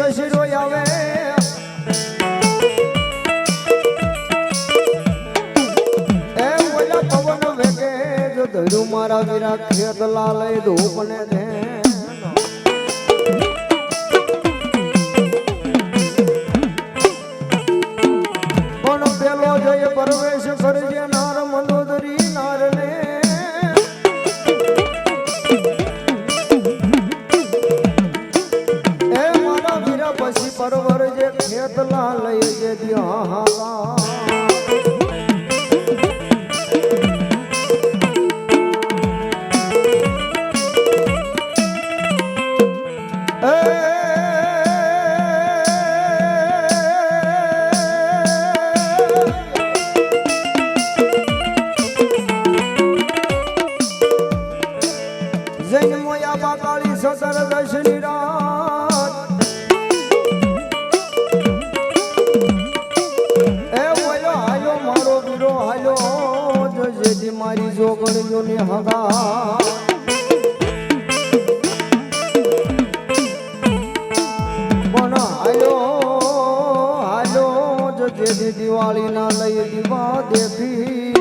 દશરો આવે એ ઓલા પવન વેગે જો ધરું મારા વીરા ખેત લાલે ધૂપ ને દે પણ પેલો જય પરવેશ કરજે નાર મંદોદરી નાર ને એ મારા વીરા પછી પરવર જે ખેત લાલે જે દિયા સતર દશની રાત એ બોલો હાલો મારો વીરો હાલો જો જેથી મારી જોગણીઓ ને હગા પણ હાલો હાલો જો જેથી દિવાળી ના લઈ દીવા દેખી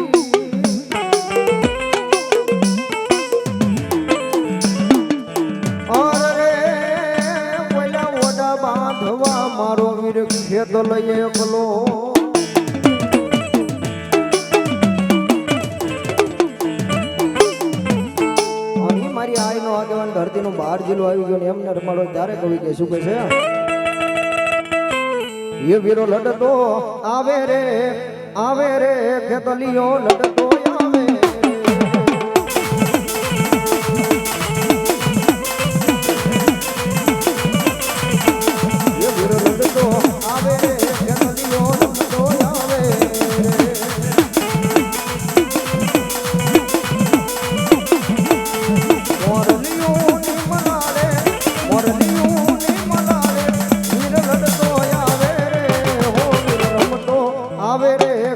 મારો વીર ખેત લઈ એકલો અહીં મારી આઈનો આગેવાન ધરતીનો બહાર જિલ્લો આવી ગયો ને એમને રમાડો ત્યારે કવિ કે શું કહે છે એ વીરો લડતો આવે રે ખેતલીઓ લડતો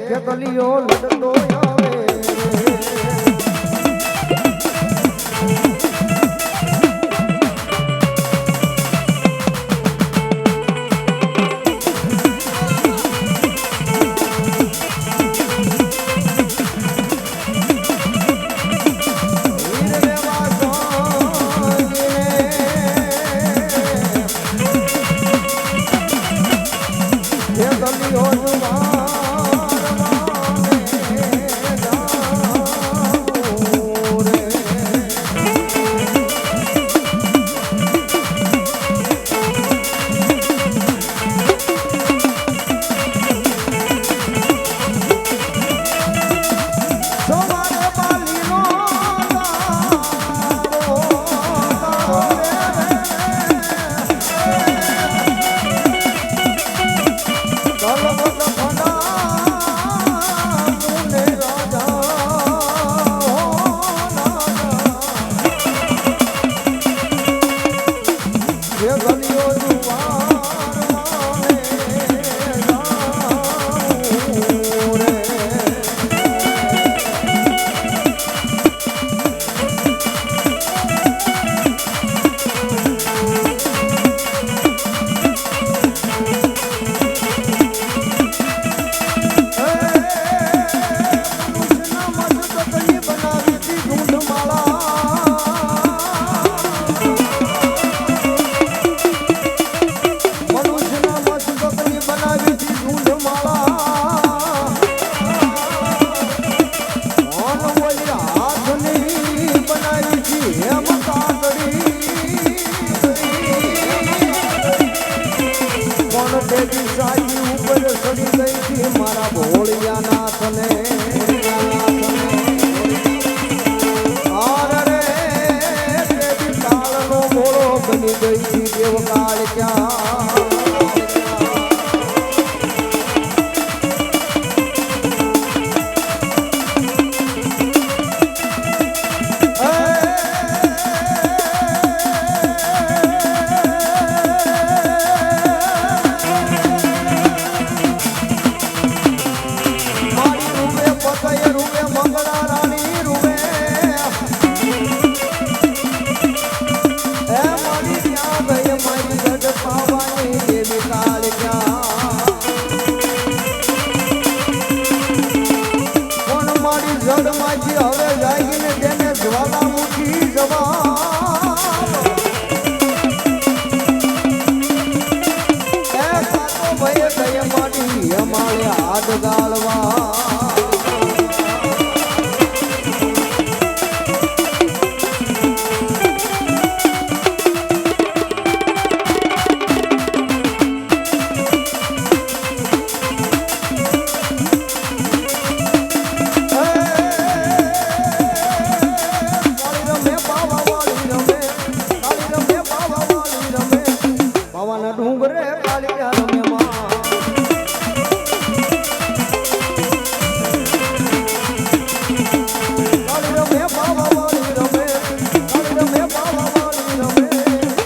ખેતલીઓ લડતો આવે મારા ભોળિયા નાથને કાળનો ભોળો બની ગઈ દેવકાળ ક્યાં પાવા માળે હાથ ગાળવા ડુંગરે કાળિયા રમે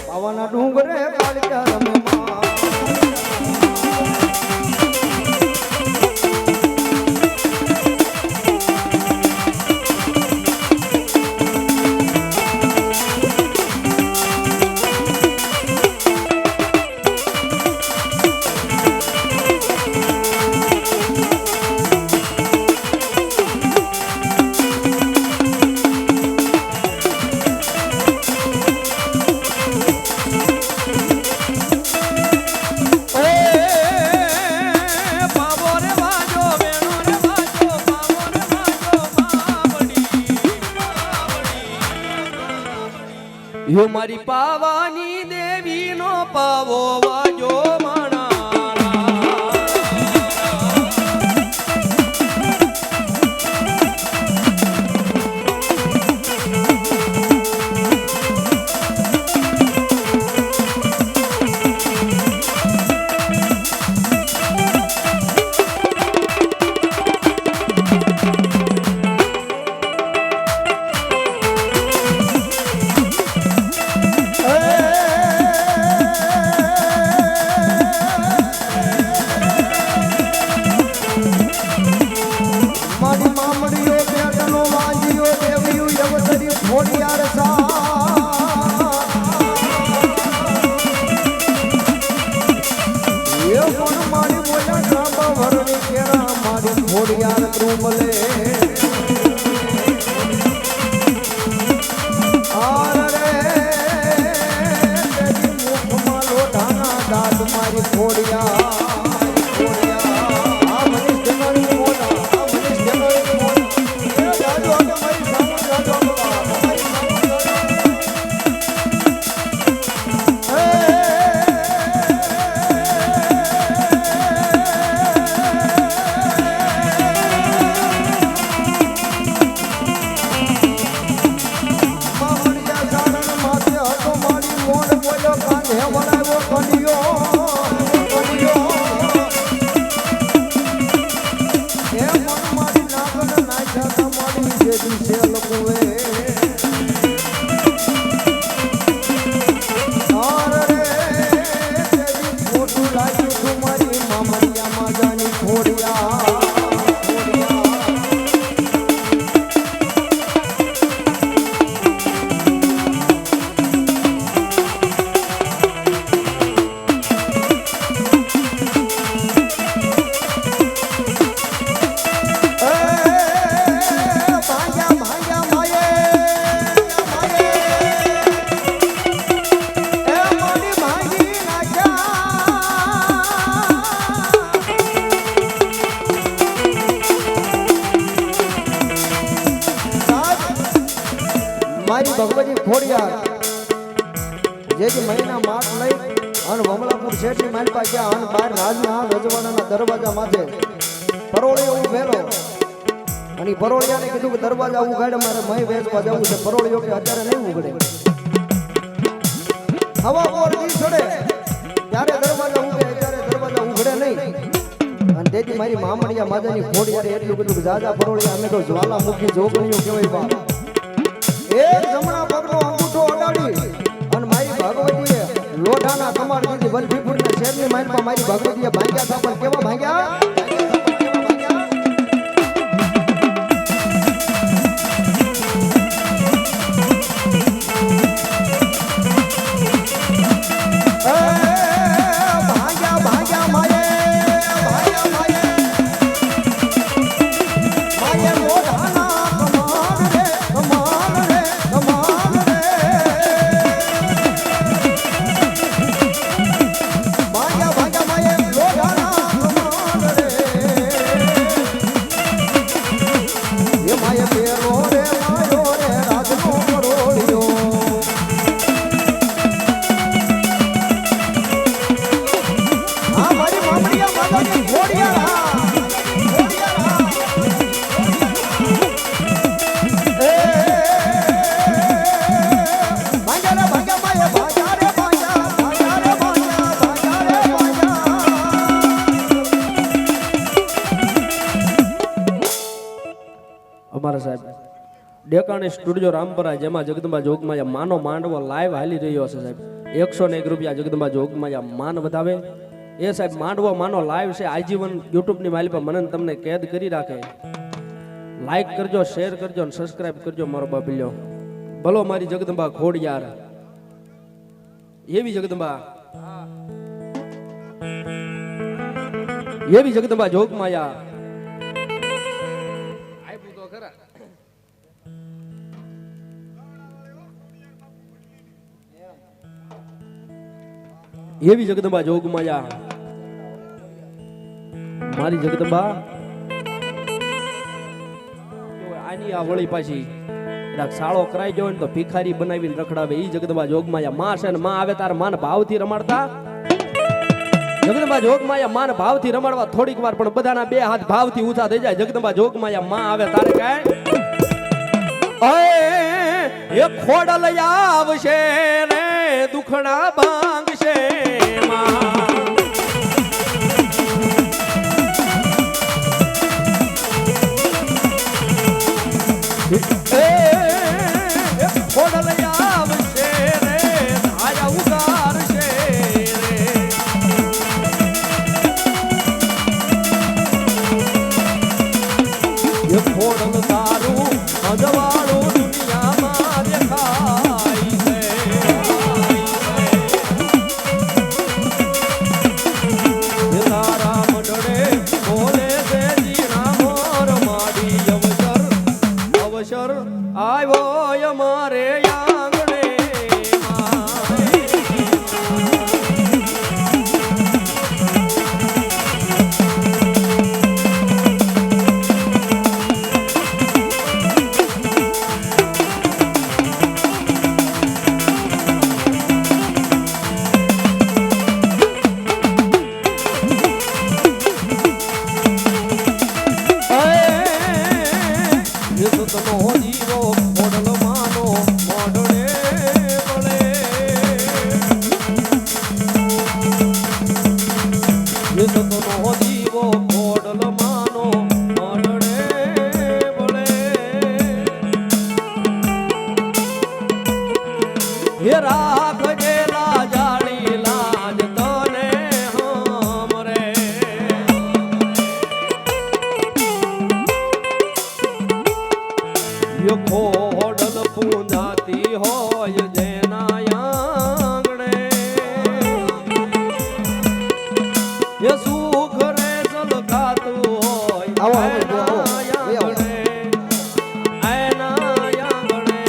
પાવાના ડુંગરે કાળિયા રમે યો મારી પાવાની દેવી નો પાવો વાજો ઘોડિયાર ત્રુમલે મુખમાં લોઢાના દાંત મારી ઘોડિયા મારી ભગવતી ખોડિયાર જે મહિના માસ લઈ અને વમલાપુર શેઠની મારી પાસે અને બાર રાજના રજવાડાના દરવાજા માથે પરોળિયો ઉભેલો અને પરોળિયાને કીધું કે દરવાજા ઉઘાડે મારે મય વેચવા જવું છે. પરોળિયો કે અત્યારે નહીં ઉઘડે, હવા બોર દી છોડે ત્યારે દરવાજા ઉઘડે, અત્યારે દરવાજા ઉઘડે નહીં. અને તેથી મારી મામણિયા માજાની ખોડિયારે એટલું કીધું કે જાજા પરોળિયા અમે તો જ્વાલામુખી જોગણીઓ કહેવાય બાપ. એક જમણા પગનો અંગૂઠો અડાડી અને મારી ભગવતીએ લોઢાના કમાડ દીધી. વલભીપુરના શેરની માઇનમાં મારી ભગવતીએ ભાંગ્યા હતા, પણ કેવા ભાંગ્યા? ભાંગ્યા માયે લોઢાના કમાડ રે ડેકાણી સ્ટુડિયો રામપરા, જેમાં જગદંબા જોગમાયા માનો માંડવો લાઈવ હાલી રહ્યો છે સાહેબ. 101 રૂપિયા જગદંબા જોગમાયા માન વધાવે. એ સાહેબ માંડવો માનો લાઈવ છે, આજીવન યુટ્યુબની માલી પર મને તમને કેદ કરી રાખે. લાઈક કરજો, શેર કરજો અને સબસ્ક્રાઇબ કરજો મારો બાપલ્યો. ભલો મારી જગદંબા ખોડિયાર, એવી જગદંબા, એવી જગદંબા જોગમાયા. એવી જગદંબા જોગમાયા, મારી જગદંબા. આની આ વળી પાછી સાળો કરાઈ ગયો ને તો ભિખારી બનાવીને રખડાવે. ઈ જગદંબા જોગમાયા માં છે ને માં આવે તાર માન ભાવથી રમાડતા. જગદંબા જોગમાયા માન ભાવથી રમાડવા થોડીક વાર, પણ બધાના બે હાથ ભાવથી ઊંચા થઈ જાય. જગદંબા જોગમાયા માં આવે તારે કાંઈ એ ખોડલ આવશે ને દુખડા ભાંગશે ખોડલ આવશે રે ધાયા ઉગારશે રે ખોડલ તારું અજવાળું દુનિયામાં દેખાય છે. તારા મંડળે બોલે છે જીણા મોર માડી અવસર આવ્યો અમારે આંગણે. જીવો ખોડલ માનો મોઢડે વળે. જીવો ખોડલ માનો મોઢડે વળે. હે રાખજે લાજાળી લાજ તને હમરે. ખોડલ પૂંજાતી હોય જેના આંગણે. એ સુખ રે સલખાતું હોય એના આંગણે.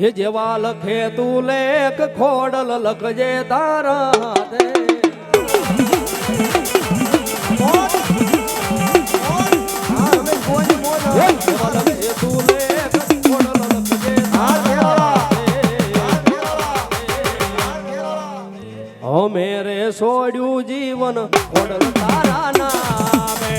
એ જેવા લખે તું લેખ ખોડલ લખજે તારા હાથે. મેરે છોડ્યું જીવન ખોડલ તારા નામે.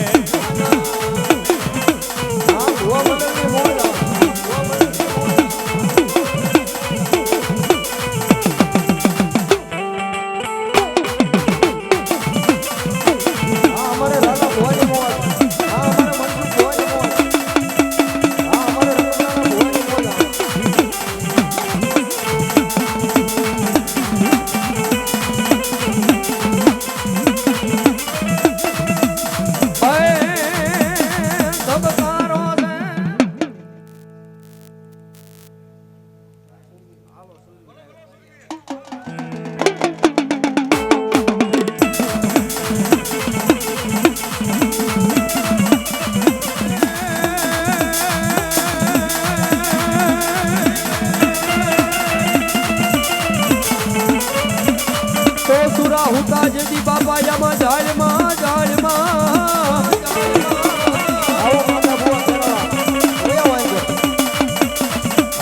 હુતા જેદી બાપા જામાં ઝાડમાં ઝાડમાં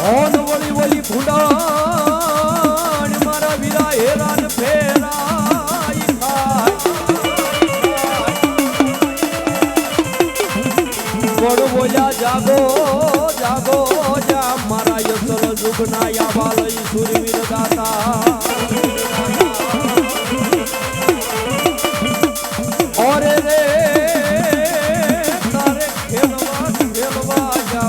હોન વળી વળી ભૂંડાણ મારા વીરા હેરાન ફેરાઈ ખાય બોલ્યા જાગો જાગો જા મારા યસલ જુગના યાવા લઈ સુરવીર દાતા. और रे तारे खेलवा खेलवा जा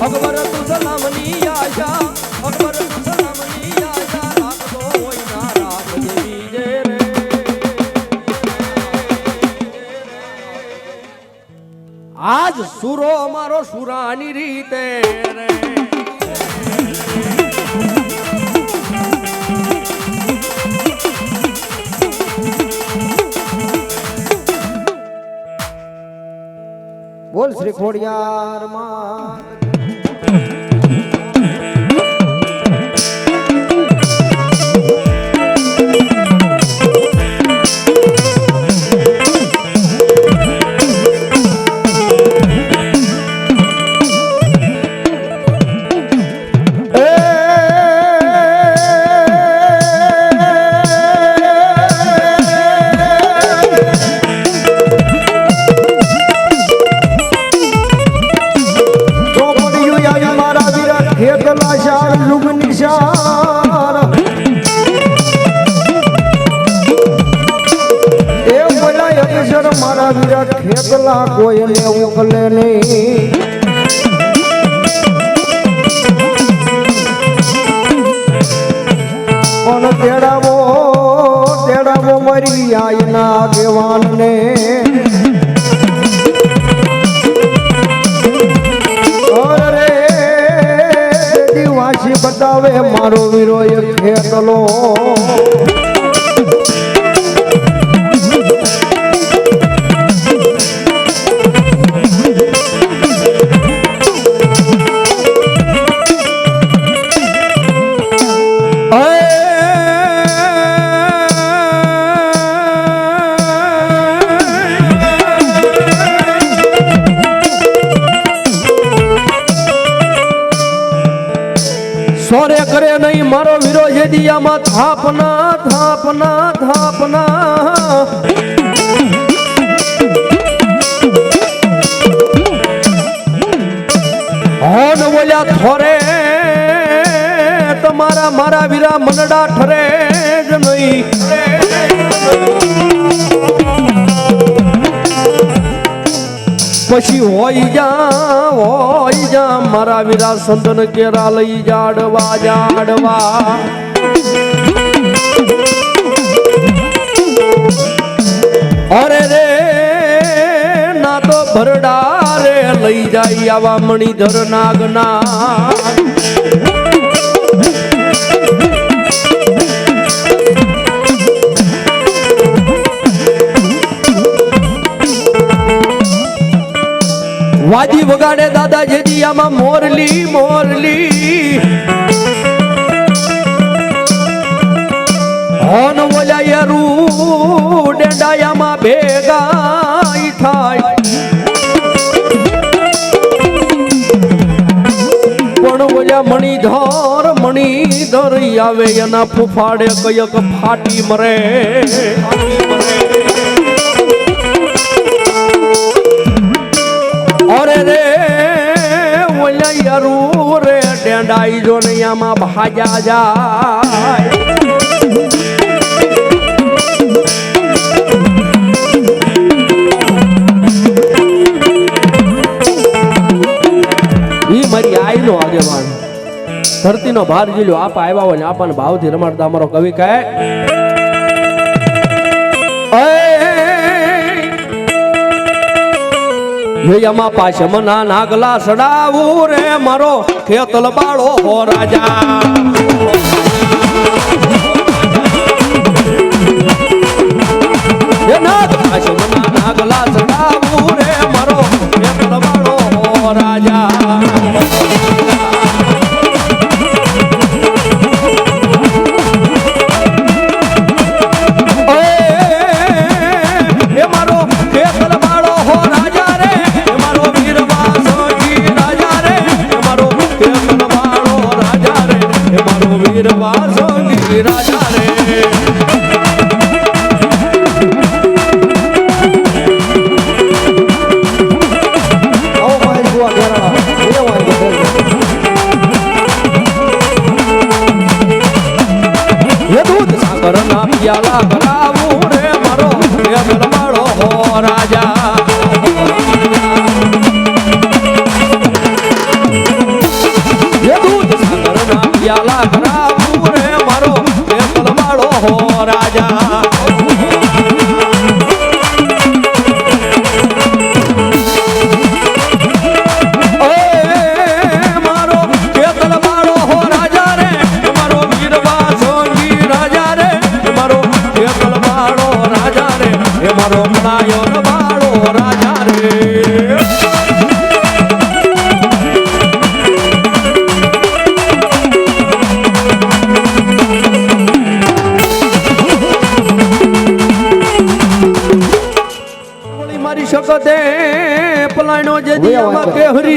અકબર તું સલામની આશા અકબર તું સલામની આશા રાખતો હોય ના રાખ દેવી જય રે આજ સુરો અમારો સુરાની રીતે રે બોલ શ્રી ખોડિયાર માં મારા વિરાટ ખેતલા કોઈને ઉકલે નહીં પણ તેડાવો મરી આયના દેવાનને અરે દિવાસી બતાવે મારો વીરો એક ખેતલો સોરે કરે નહીં મારો વીરો જેદિયામાં થાપના થાપના થાપના હોન બોલ્યા થોરે તમારા મારા વીરા મનડા ઠરે જ નહીં પછી હોય જા મારા વીરા સંતન કેરા લઈ જાડવા જાડવા અરે રે ના તો ભરડા રે લઈ જાય આવા મણિધર નાગના વાજી વગાડે દાદા જેદિયામાં મોરલી મોરલી હોન બોલ્યા રૂ ડેડાયામાં ભેગા થાય પણ બોલ્યા મણિધર આવે એના ફૂફાડે કયક ફાટી મરે અરે રે ઓલિયારું રે ડેંડાઈ જો નૈયામાં ભાજા જાય ઈ મારી આઈનો આગેવાન ધરતીનો ભાર જીલ્યો આપ આવ્યા હોય ને આપણને ભાવથી રમાડતા અમારો કવિ કહે યમાં પાશમના નાગલા સડાવું રે મારો ખેતલ બાળો હો રાજા પાશમના નાગલા સડાવું રે મારો ખેતલ બાળો હો રાજા રાજા રે આવો મારી બુઆ ઘેરા એ વાંધો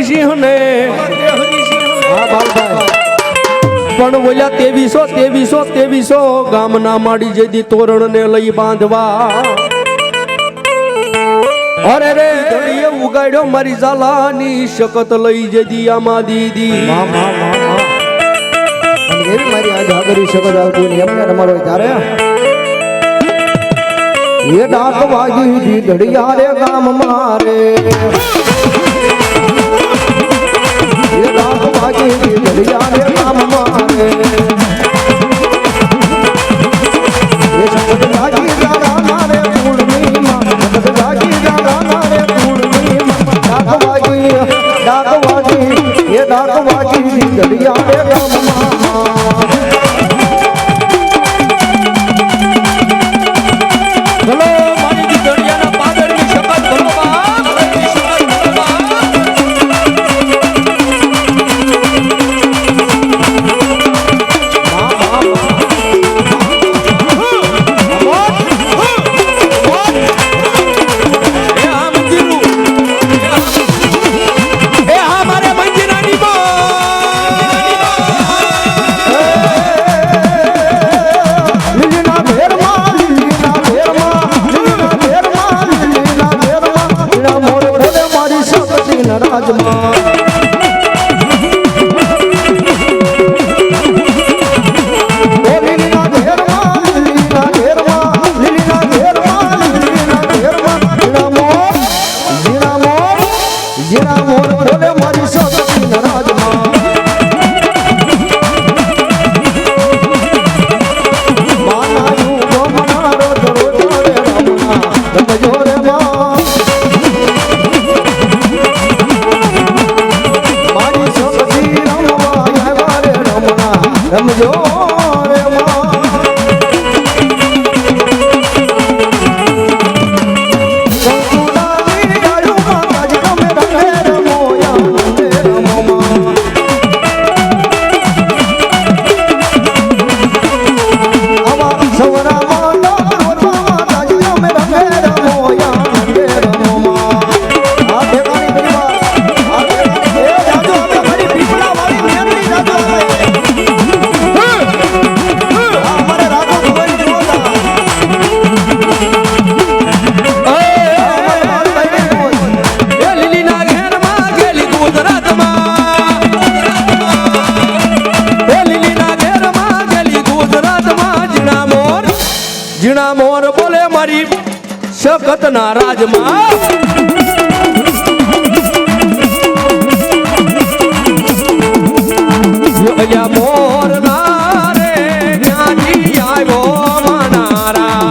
હરિસિંહ ને હા બાલભાઈ પણ બોલ્યા 2300 ગામના માડી જેદી તોરણ ને લઈ બાંધવા અરે રે ધડીએ ઉગાડ્યો મારી ઝાલાની શકત લઈ જેદી આમાં દીદી માં એવી મારી આજે આગળ શકત આવતી ને એમને તમારો ત્યારે એ ડાક વાગી દી ધડિયા રે ગામ મારે એ ડાક વાગી દી ધડિયા રે ગામ મારે એ શકત લાગી જાડા મારે ફૂલની માં શકત લાગી જાડા મારે ફૂલની માં ડાક વાગી એ ડાક વાગી દી ધડિયા રે ગામ મારે રમજો રે જીણા મોર બોલે મારી શકત ના રાજમાં અલ્યા મોર ના રે જ્ઞાની આવ્યો માનારા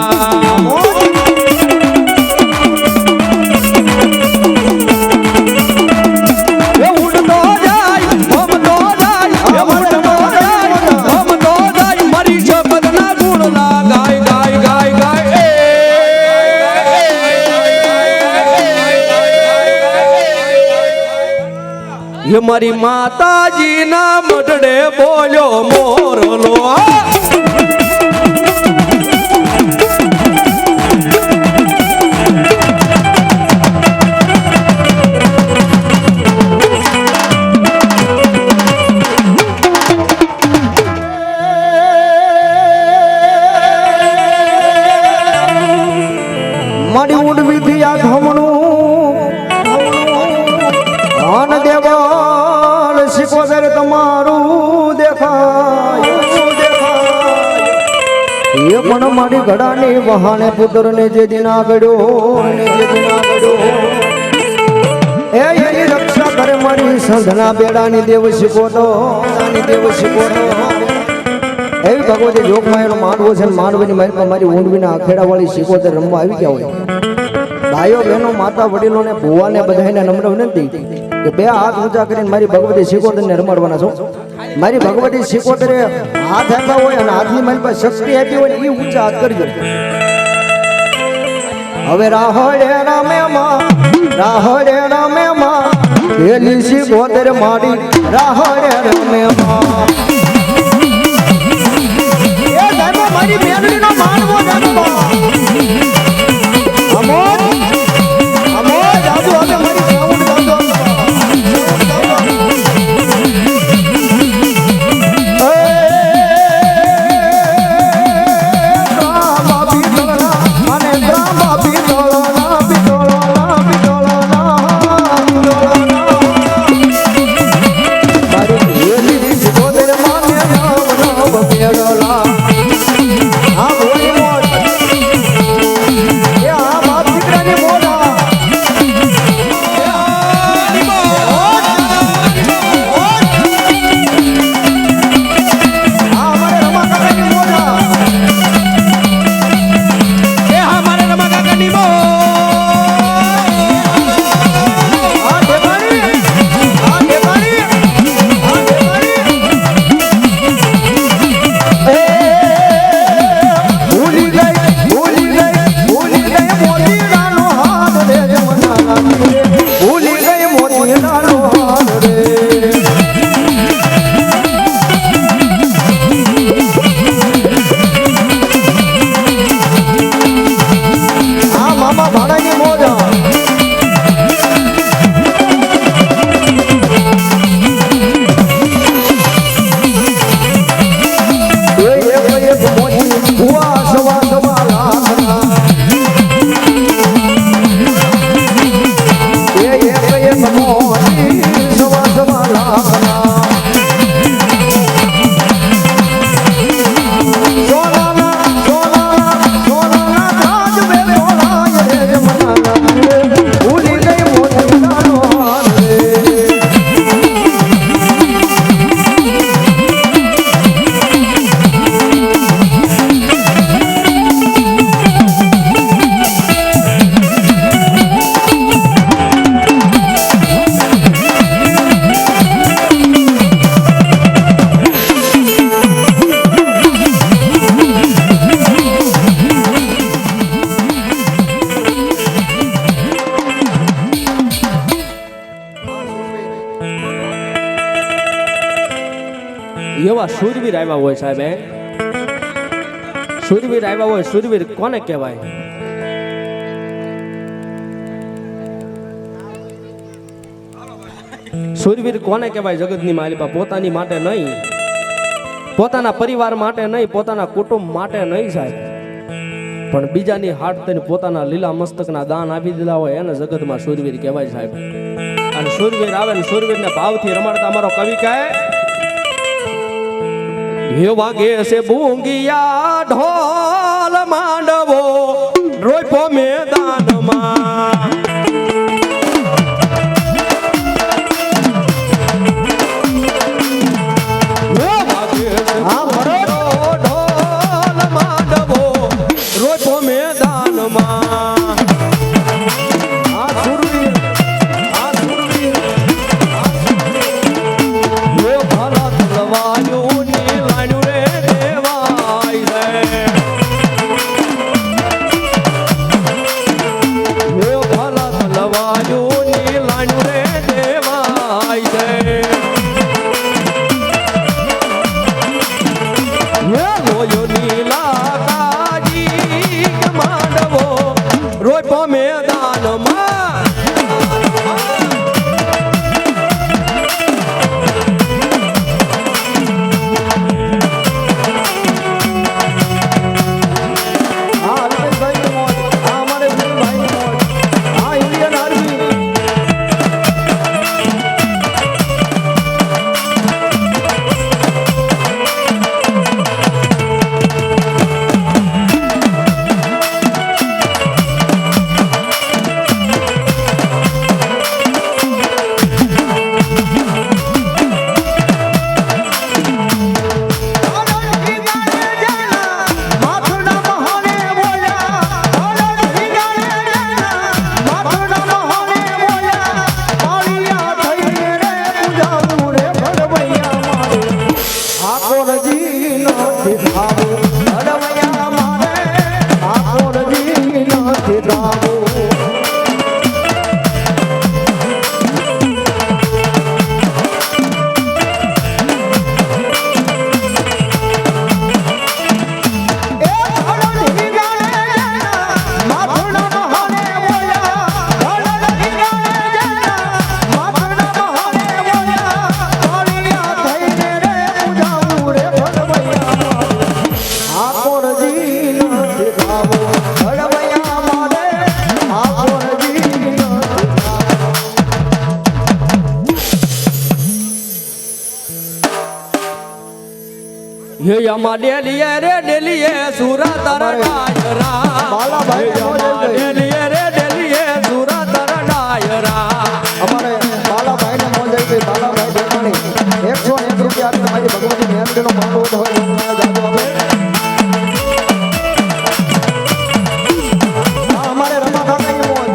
ઉડતો જાય ભમતો જાય ઉડતો જાય ભમતો જાય મારી શકત ના ગુણ ગાય ગાય ગાય ગાય એ મારી માતાજી ના મઢડે બોલ્યો મોરલો મારી ઉડવી થી આ ધમણું અન દેવાલ શિકોદર તમારું દેખાય એ પણ મારી ઘડાની વહાણે પુત્ર ને જે દિન આગળ્યો એ એની રક્ષા કરે મારી સંધના બેડાની દેવ શિકોતો એવી ભગવતી જોગમાં માનવો છે માનવાની મારી ઊંડવીના અખેડા વાળી શિકોતર રમવા આવી ગયા હોય ભાઈઓ બહેનો માતા વડીલો ને ભુવા ને બધાને નમ્ર વિનંતી કે બે હાથ ઊંચા કરીને મારી ભગવતી શિકોતર ને રમાડવાના છો મારી ભગવતી શિકોતરે હાથ આપ્યા હોય અને હાથની મારી પાસે શક્તિ આપી હોય એ ઊંચા હાથ કરજો હવે રાહડે રામે માં એલી શિકોતર મારી રાહડે રામે માં એ સાહેબ મારી મેલડીનો માનવો જાણો અમોદ જાદુ હવે મારી સાઉન્ડ જાદુ એવા શૂરવીર આવ્યા હોય સાહેબ શૂરવીર આવ્યા હોય શૂરવીર કોને કહેવાય શૂરવીર કોને કહેવાય જગતની માલિકા પોતાની માટે નહીં પોતાના પરિવાર માટે નહીં પોતાના કુટુંબ માટે નહીં સાહેબ પણ બીજાની હાટ થઈને પોતાના લીલા મસ્તકના દાન આપી દીધા હોય એને જગતમાં શૂરવીર કહેવાય સાહેબ અને શૂરવીર આવે ને શૂરવીરને ભાવથી રમાડતા અમારો કવિ કહે હે વાગે છે બુંગિયા ઢોલ માંડવો રોપો મેદાનમાં હે યમા ડેલીએ રે ડેલીએ સુરા તારા ડાયરા બાલાભાઈ ડેલીએ રે ડેલીએ સુરા તારા ડાયરા અમારે બાલાભાઈ ને મોજ આવી ગઈ બાલાભાઈ દેખાણી 101 રૂપિયા આપી તમારી ભગવતી મેરડીનો માંડવો હોય જાજો હવે અમારે રમા કાકાની મોજ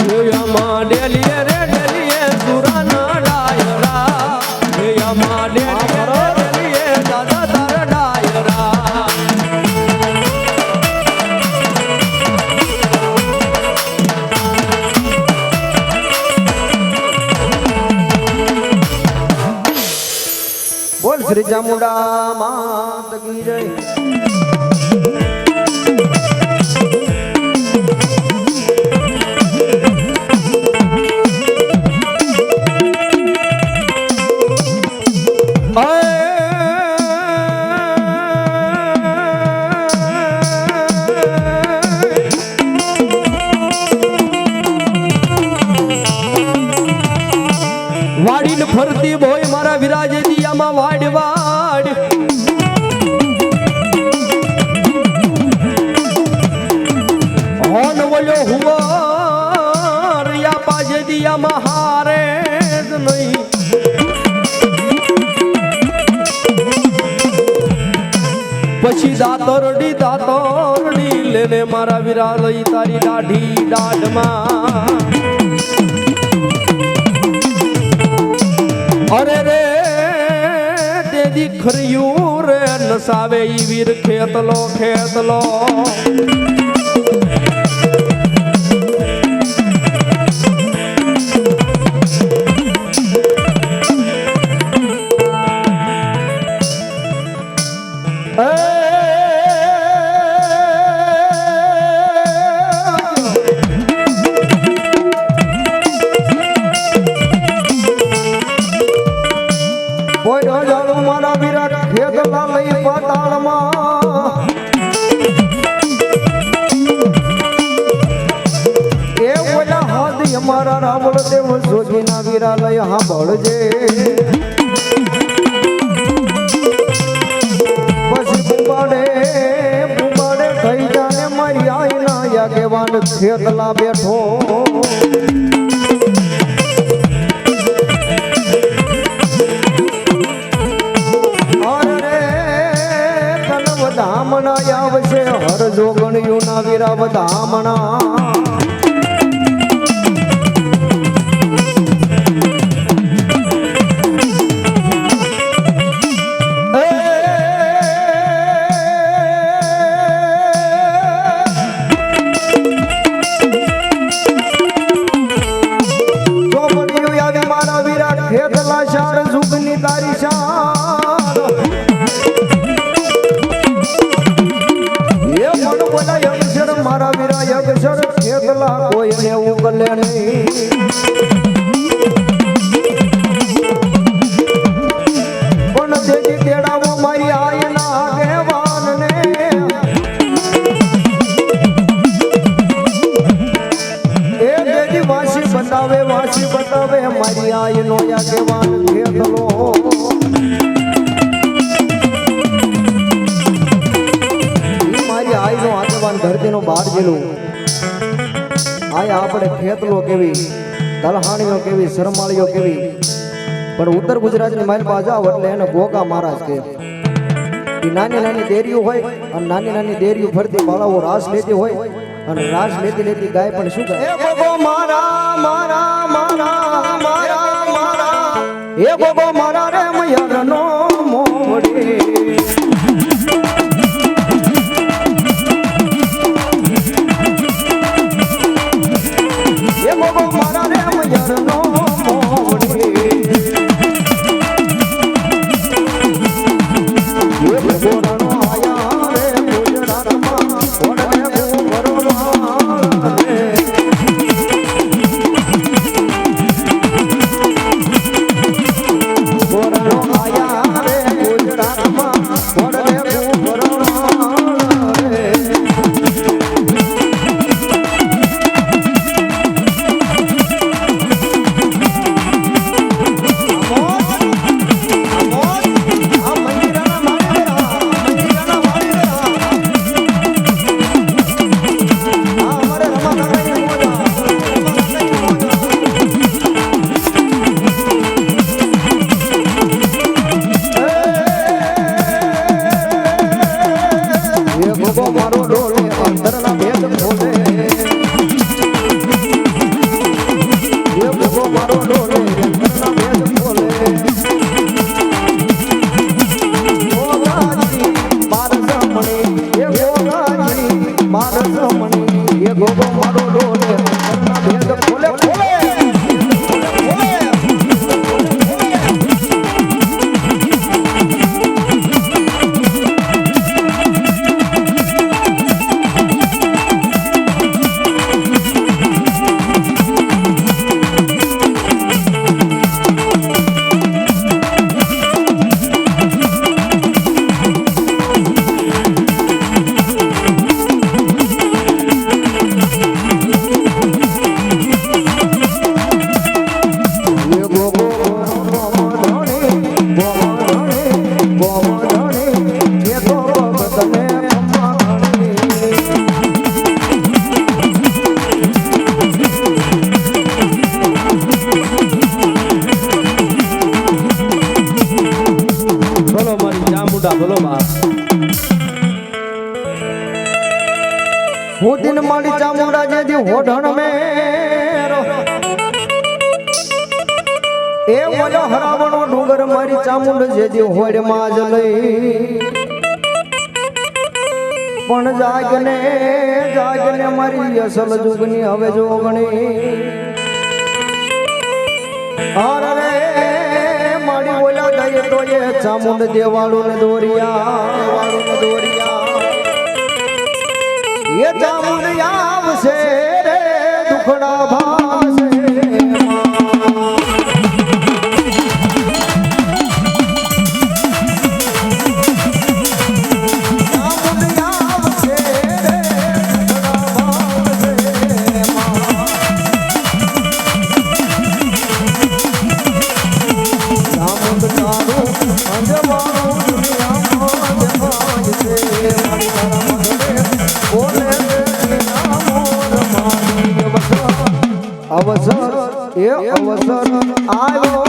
હે યમા ડેલીએ રે બોલ શ્રી ચામુંડા માત કી જય વાડીને ફરતી ભોય મારા વિરાજ દિયામાં વાડ વાડ હોન બોલ્યો હુવા રિયા પાજે દિયામાં હારે જ નહીં પછી દાતરડી લેને મારા વિરા લઈ તારી દાઢી દાઢમાં અરે રે તેદી ખર્યું રે નસાવે ઈ વીર ખેતલો ખેતલો અમારા રાવળ દેવ જોગીના વિરાલય સાંભળજે પછી બુબાડે થઈ જાને મારી આઈના યાગેવાન ખેતલા બેઠો ધામણા આવશે હર જોગણિયું ના વીરા ધામણા જોગણિયું આવી મારા વીરા ખેતલા શાર જુગની તારી શાર મારા વીરા અક્ષર ખેતલા કોઈને ઉગલે નહીં પણ દેજી તેડાવો મારી આયના આગેવાનને એ દેજી વાસી બતાવે મારી આયનો આગેવાન ખેતલો ધરતીનો બહાર જેલું આયા આપણે ખેતલો કેવી તલહાણીઓ કેવી શરમાળીઓ કેવી પણ ઉત્તર ગુજરાતની માઇલ પાસે જાવ એટલે એને ગોગા મહારાજ કે નાની નાની દેરીઓ હોય અને નાની દેરીઓ ફરતી બાળાઓ રાસ લેતી હોય અને રાસ લેતી ગાય પણ શું કહે એ ગોગો મારા રે મયરનો મોડી दिन मारी चामुंडा जे होढण में ए वलो हरावणो डूंगर मारी चामुंड जे होड़ माज लई पण जागने जागने मारी असल जुगनी हवे जोगणी और रे मारी बोला गई तो ये चामुंड देवाळू ने दोरिया ये चामुंड आवशे रे दुखड़ा भावशे અવસર એ અવસર આવ્યો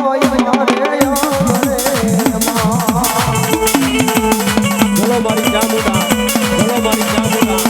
બોલો મારી ચામુંડા, બોલો મારી ચામુંડા,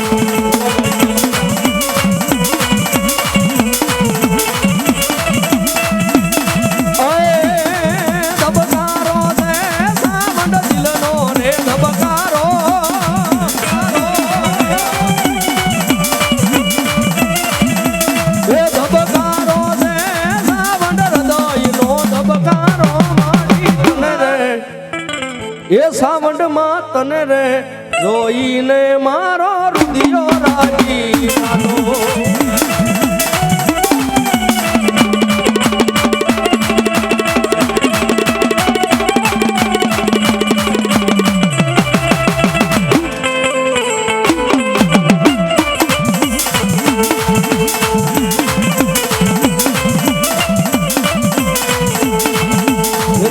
એ સાવંડ માં તને રે જોઈને મારો રુદિયો રાજી થાતો.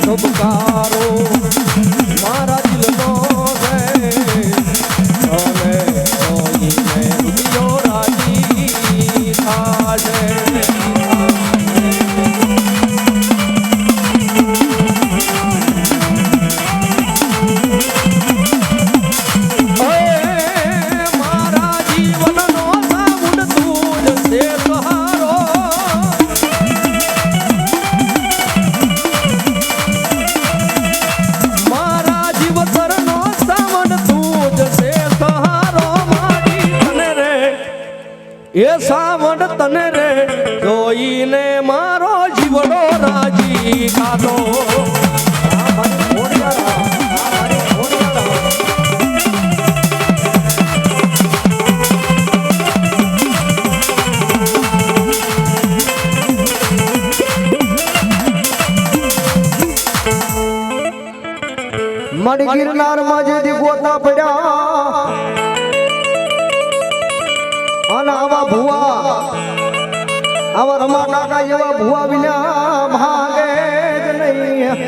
ધબકારો મારા દિલનો છે અને જોઈને રુદિયો રાજી થાશે. મારા જીવનનો સાઉન્ડ તું જ છે સહારો. મારા જીવતરનો સાવંડ તું જ છે સહારો. મારી તને રે એ સાવંડ તને રે જોઈને મારો જીવડો રાજી ખાતો. મણ ગિરનાર માં જેથી ગોતા પડ્યા અને આવા ભુવા આવા રમા કાકા જેવા ભુવા વિના ભાગે જ નહીં.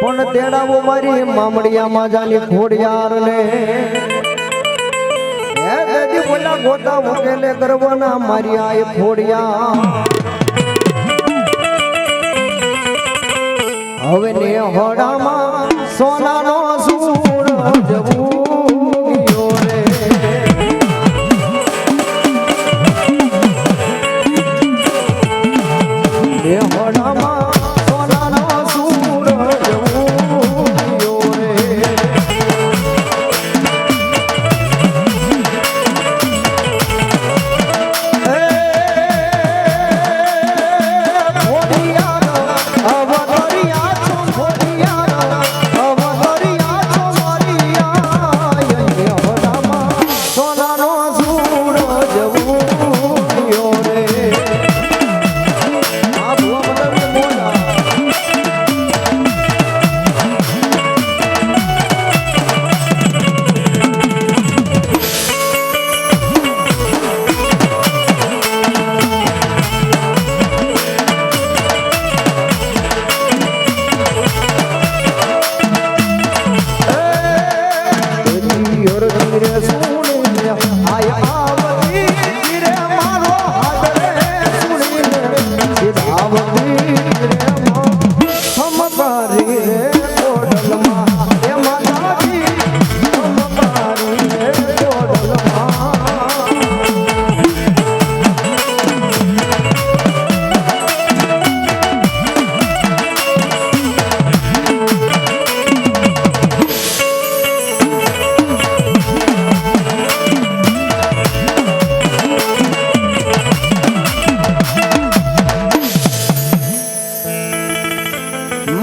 પણ તેડાવો મારી મામડિયા માજાની ખોડિયાર ને હે દેદી બોલા ગોતા ઉકેલે ગરવના મારી આ ખોડિયા. હવે ને હોડામાં સોનાનો સૂરજ ઉગ્યો રે. ને હોડામાં સોનાનો સૂરજ ઉગ્યો રે.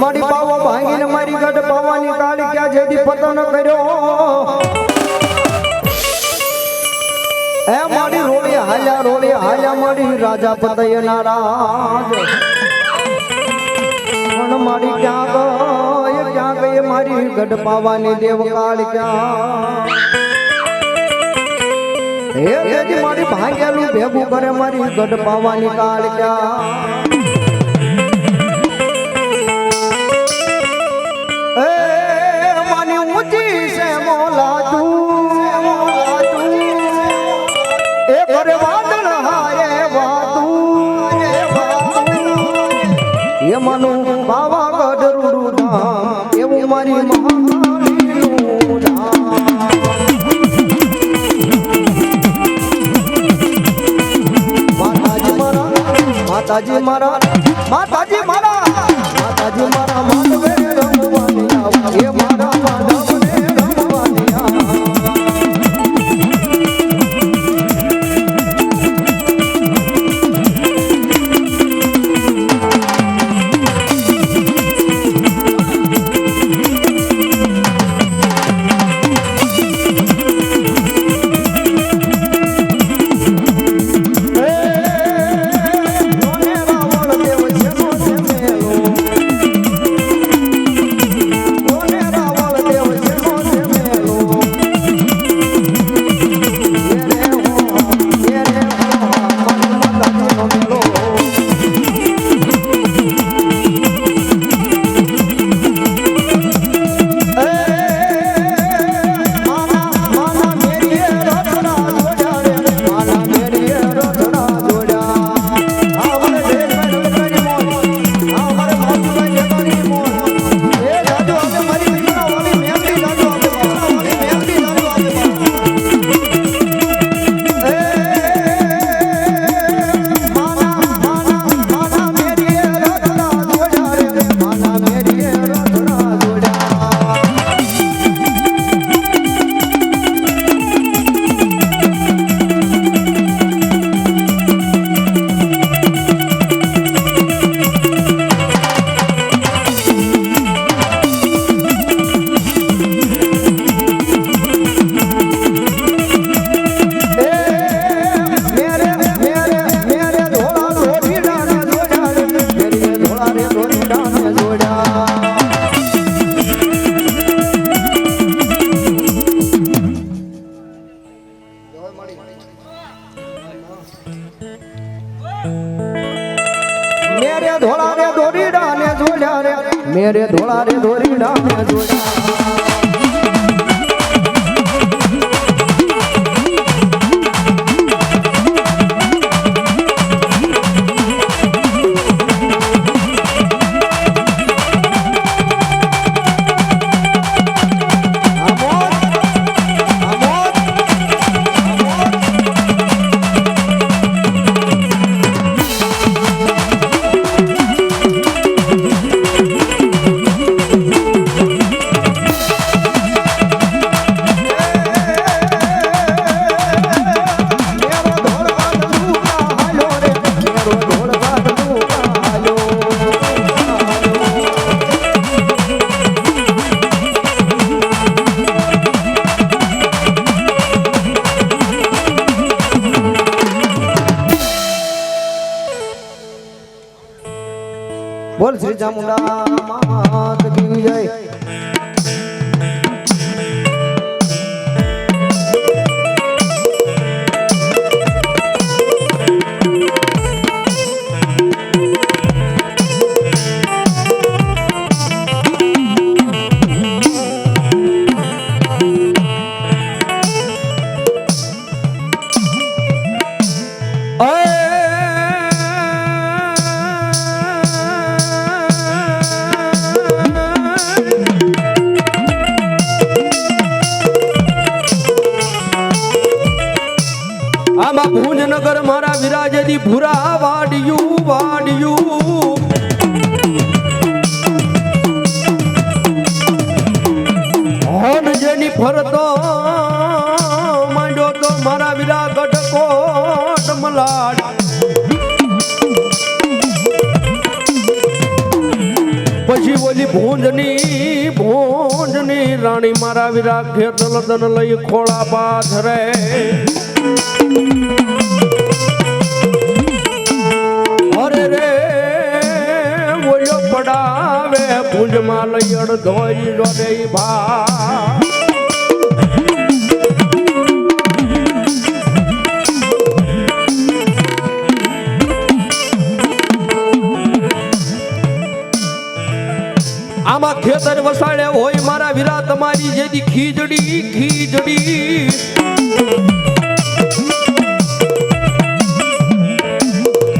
મારી પાવો ભાંગીને મારી ગઢ પાવાની કાળી ક્યાં જેથી પતન કર્યો. એ મારી રોળી હાલ્યા મારી રાજા પતય નારાજ. પણ મારી ક્યાં ગઈ મારી ગઢ પાવાની દેવ કાળ ક્યાં. હે દેજી મારી ભાંગેલું ભેગું કરે મારી ગઢ પાવાની કાળ ક્યાં. એમાંનું પાવાગઢ રૂડું ધામ એવું મારી મહાકાળીનું ધામ માતાજી મારા માતાજી મારા માતાજી મારા માધવે રમવાની આવ એ મારા માધવને રમવાની આવ मेरे धोला रे धोरीडा ने जोड़ा बोल श्री चामुंडा मात की जय। ભુજનગર મારા વિરાજદી ભૂરા વાડિયું વાડિયું હોન જેની ફરતો માંડ્યો તો મારા વિરાગઢ કોટ મલાડ પછી ઓલી ભુંજની રાણી મારા વિરા ખેતલ દન લઈ ખોળા પાથરે અરે રે બોલ્યો પડાવે ભુજમાં લઈ અડધોઈ જોડે ભા આમાં ખેતર વસાડે હોય મારા વીરા તમારી જેથી ખીજડી ખીજડી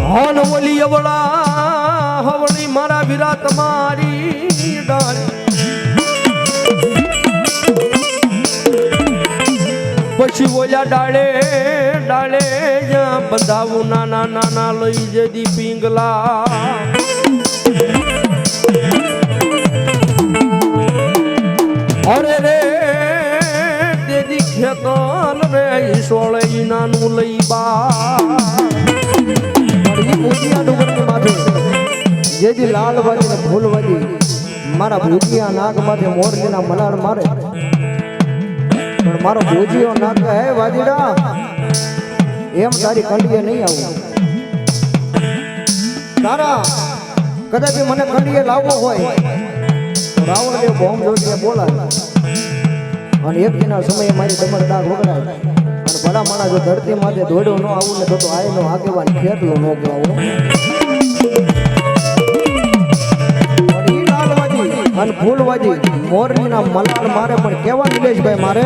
હન ઓલી અવળા હવળી મારા મીરા તમારી ડાળ પછી ઓલા ડાળે ડાળે જ્યાં બંધાવું નાના નાના લઈ જદી પિંગલા અરે રે તેદી ખેતન રે ઈસોળે નાનું લઈ બા જેથી લાલ વાજી ને ફૂલ વાજી મારા ભૂજિયા નાક માથે મોરલીના મલાડ મારે પણ મારો ભૂજિયો નાક હે વાજીડા એમ તારી કંડીએ નહીં આવું તારા કદાચ મને કંડીએ લાવવો હોય રાવણદેવ બોમ્બ જોડીને બોલાય અને એક દિના સમયે મારી ડમર ડાક વગડાય અને ભલા માણા જો ધરતી માથે દોડ્યો ન આવું ને તો આય નો આગેવાન ખેતલો ન કહેવાવો અને ફૂલવાજી મોરલીના મલાડ મારે પણ કેવા નિલેશભાઈ મારે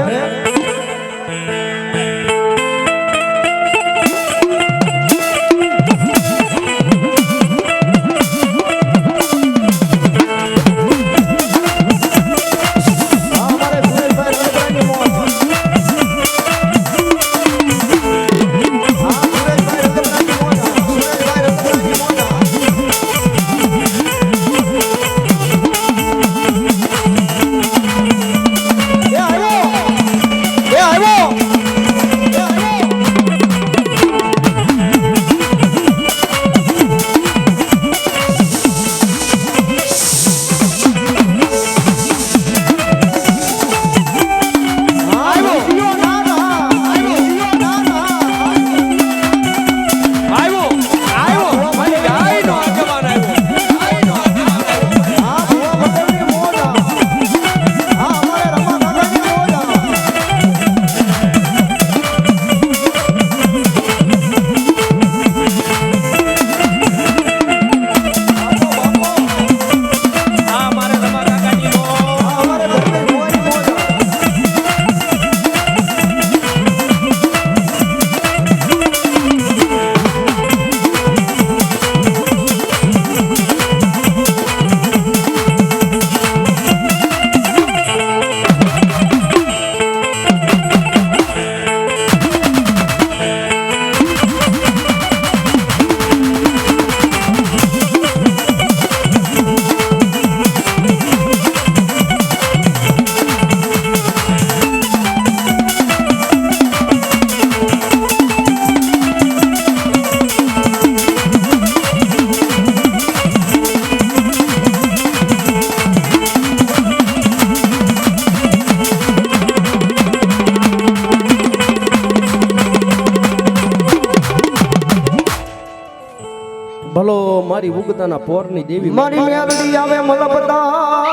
ભલો મારી ઉગતાના પોરની દેવી મારી મેલડી આવે મલબતા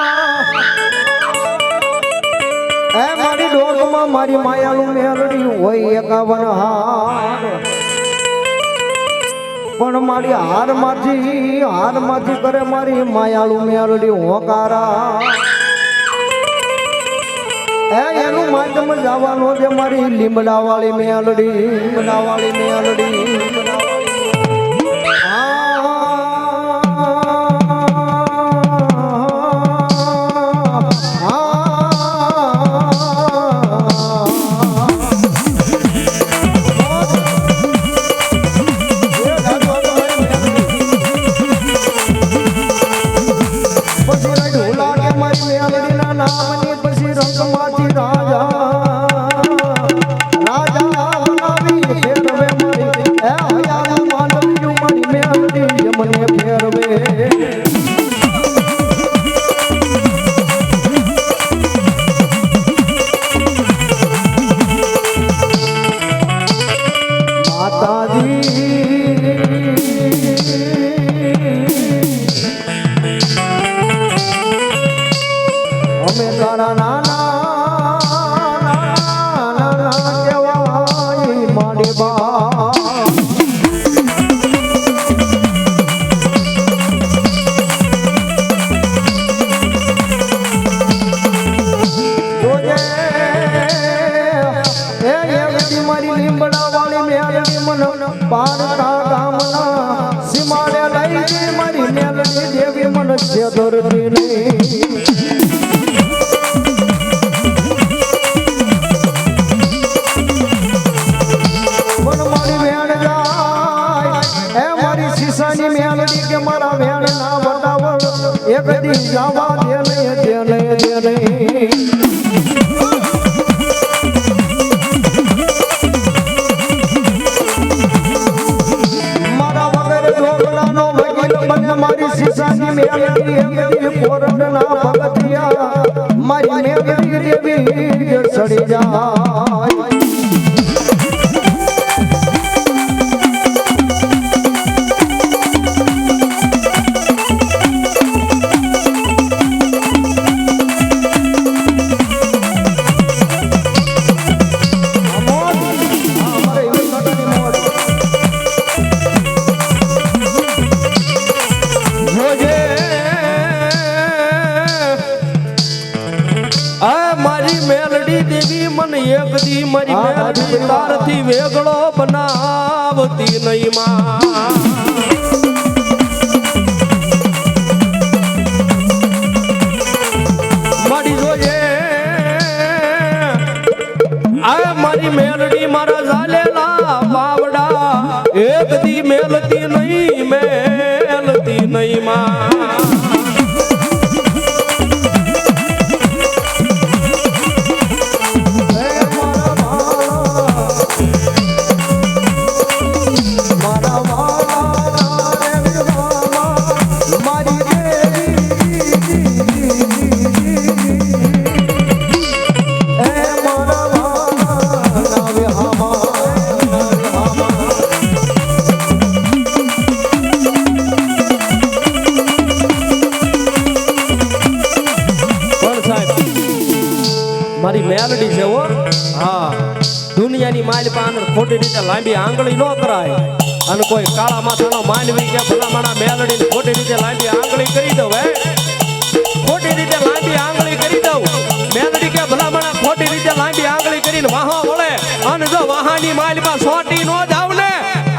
એ મારી ડોકમાં મારી માયાળુ મેલડી હોય 51 હાર પણ મારી હારમાંથી કરે મારી માયાળુ મેલડી હોકારા એ એનું માધ્યમ જવાનો છે મારી લીમડા વાળી મેલડી રાજા બનાવી શીશાની મેલડી કે મારા વેણ ના વટાવળ એક દી જવા દે નહીં મારા વગર ઢોકળાનો વકીલ બને મારી શીશાની મેલડી એક દી કોરડ ના ભગતિયા મારી મેલડી દેવી સડી જાય એક દી મારી મેલડી તારથી વેગળો બનાવતી નહીં માં મારી જોઈએ આ મારી મેલડી મારા ઝાલેલા બાવડા એક દી મેલતી નહીં માં મારી મેલડી છે હો હા દુનિયાની માલ પાન ખોટી રીતે લાંબી આંગળી ન કરાય અને કોઈ કાળા માથાનો માનવી કે ભલામણા મેલડીને ખોટી રીતે લાંબી આંગળી કરી દઉં ખોટી રીતે લાંબી આંગળી કરી દઉં મેલડી કે ભલામણા ખોટી રીતે લાંબી આંગળી કરીને વાહો વળે અને જો વાહાની માલ માં સોટી ન જાવ ને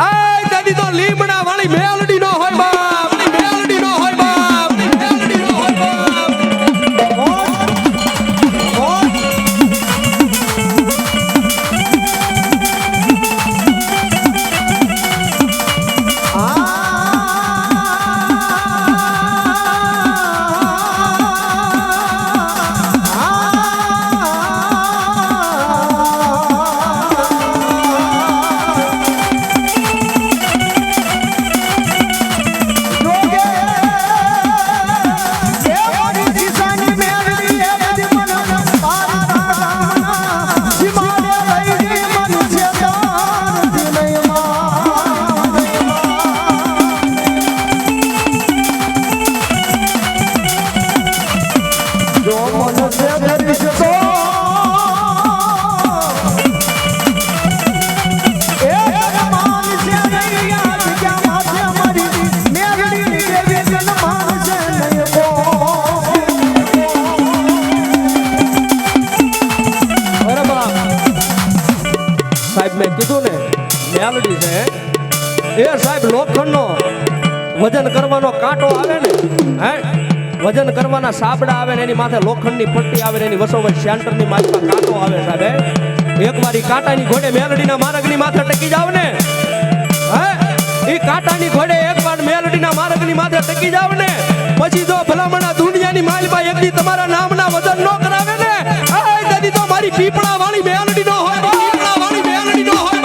આ દાદી તો લીમડા વાળી મેલડી નો હોય બાપ મેલડી નો હોય બાપ મેલડી નો હોય બાપ મેં કીધું ને મેલડી છે એ સાહેબ લોખંડનો વજન કરવાનો કાંટો આવે ને હે વજન કરવાના સાબડા આવે ને એની માથે લોખંડની પટ્ટી આવે ને એની વસોવચ સેન્ટરની માથે કાંટો આવે સાહેબ એક વારી કાંટાની ઘોડે મેલડીના માર્ગની માથે ટકી જાવ ને હે એ કાંટાની ઘોડે એક વાર મેલડીના માર્ગની માથે ટકી જાવ ને પછી જો ભલામણા દુનિયાની માલમાં એકદી તમારા નામના વજન ન કરાવે ને આ દાદી તો મારી પીપળા વાળી મેલડી નો હોય પીપળા વાળી મેલડી નો હોય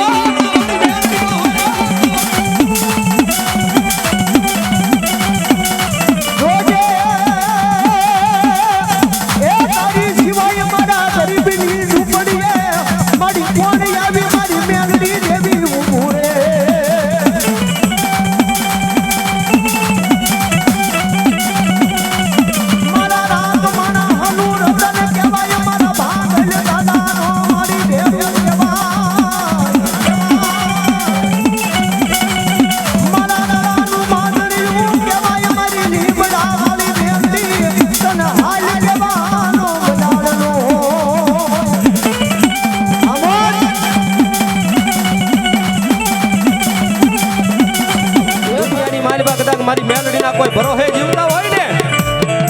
મારી મેલડીના કોઈ ભરોહે જીવતા હોય ને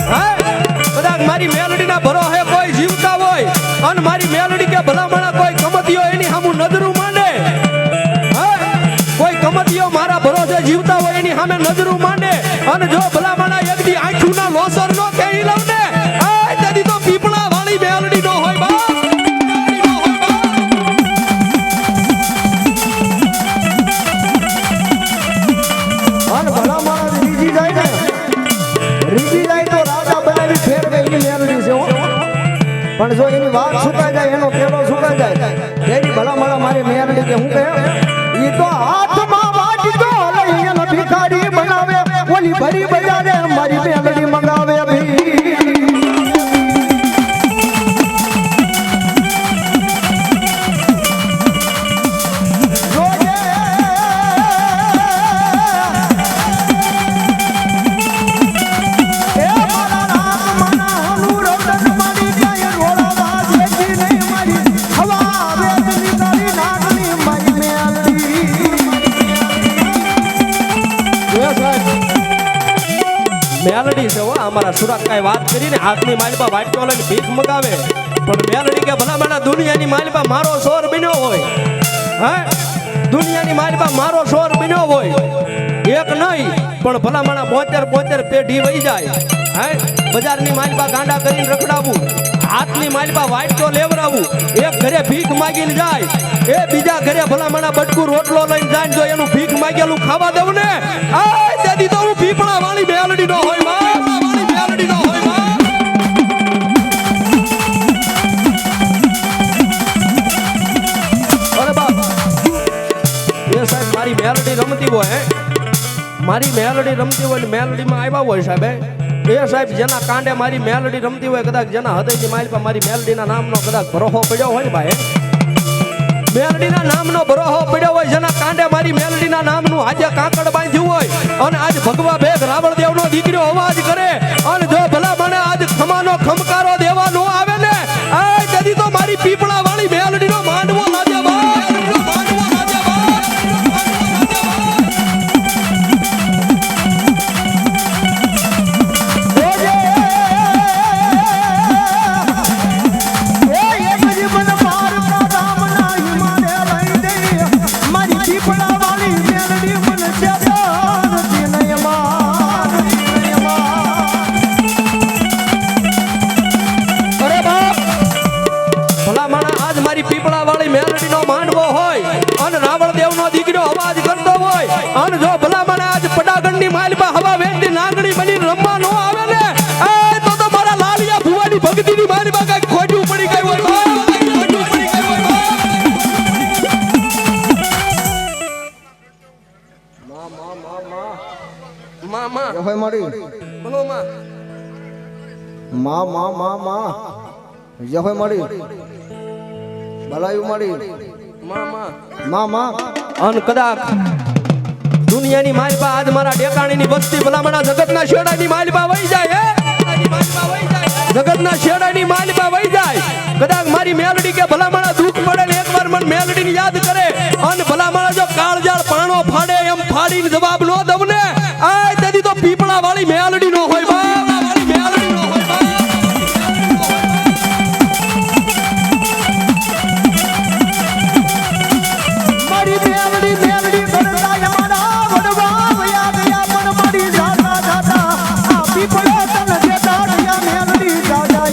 હે કદાચ મારી મેલડીના ભરોહે કોઈ જીવતા હોય અને મારી મેલડી કે ભલામણા કોઈ કમતીઓ એની સામું નજરું માંડે હે કોઈ કમતીઓ મારા ભરોસે જીવતા હોય એની સામે નજરું માંડે અને જો ભલામણા એકદી આંખુના લોસર નો કહી લઉં ને આ તેથી તો પીપળા વાળી મેલડી નો હોય બા અને ભલા માણસ રીજી જાય તો રાજા બનાવી ફેરવે એની મેલડી છે હો. પણ જો એની વાત સુકાઈ જાય એનો પેલો સુકાઈ જાય તેની ભલા માણા મારી મેલડી કે હું કહે ઈ તો હાથમાં વાટકો લઈ એનો ભિખારી બનાવે ઓલી ભરી બજારે મારી મેલડી મંગાવે ભી મેલડી છે હો અમારા સુરત કાઈ વાત કરીને હાથની માલપા વાટકો લઈને ભીખ મગાવે પણ મેલડી કે ભલા મારા દુનિયાની માલપા મારો સોર બન્યો હોય હે દુનિયાની માલપા મારો સોર બન્યો હોય એક નહીં પણ ભલા મારા 72 પેઢી વહી જાય હે બજારની માલપા ગાંડા કરીને રખડાવું હાથની માલપા વાટકો લેવરાવું એક ઘરે ભીખ માગીને જાય એ બીજા ઘરે ભલા મારા બટકું રોટલો લઈને જાય જો એનું ભીખ માગેલું ખાવા દેવું ને આ તેથી તો હું પીપળા વાળી મેલડી નો હોય વાળી મેલડી નો હોય અરે બાપ એ સાહેબ મારી મેલડી રમતી હોય મારી મેલડી રમતી હોય મેલડીમાં આવ્યા હોય સાહેબ એ સાહેબ જેના કાંડે મારી મેલડી રમતી હોય કદાચ જેના હૃદયની માલ પર મારી મેલડીના નામનો કદાચ ભરોહો પડ્યો હોય ભાઈ મેલડીના નામનો ભરોહો પડ્યો હોય જેના કાંડે મારી મેલડીના નામનું આજે કાકડ બાંધ્યું હોય અને આજ ભગવા બેગ રાવણ દેવનો દીકરો અવાજ કરે અને જો ભલા મને આજ ખમાનો ખમકારો દેવા નો આવે ને આ કદી તો મારી પીપળા વાળી મેલડીનો માંડવો લાજે અને જો ભલા મને આજ પડાગણની માલપા હવા વેંડી નાગણી બની રમવા નો આવે ને એ તો મારા લાલિયા ભુવાની ભક્તિની માલપા કઈ ખોટું પડી ગયું હોય મામા હોય મારી બોલો માં હોય મારી ભલાયું મારી મામા અન કદાચ દુનિયાની માલપા આજ મારા ડેકાણીની વસ્તી ભલામણા જગતના શેડાની માલપા વહી જાય જગતના શેડાની માલપા વહી જાય કદાચ મારી મેલડી કે ભલામણા દુઃખ પડે ને એકવાર મન મેલડીને યાદ કરે અને ભલામણા જો કાળજાળ પાણો ફાડે એમ ફાડીને જવાબ નો દઉં ને આ તેથી તો પીપળા વાળી મેલડી નો હોય વાળી મેલડી નો હોય મારી મેલડી કરતા યમાના વડવા યાદ યા પણ મારી જાતા જાતા આ પીપળા તન દેતા યા મેલડી જાજા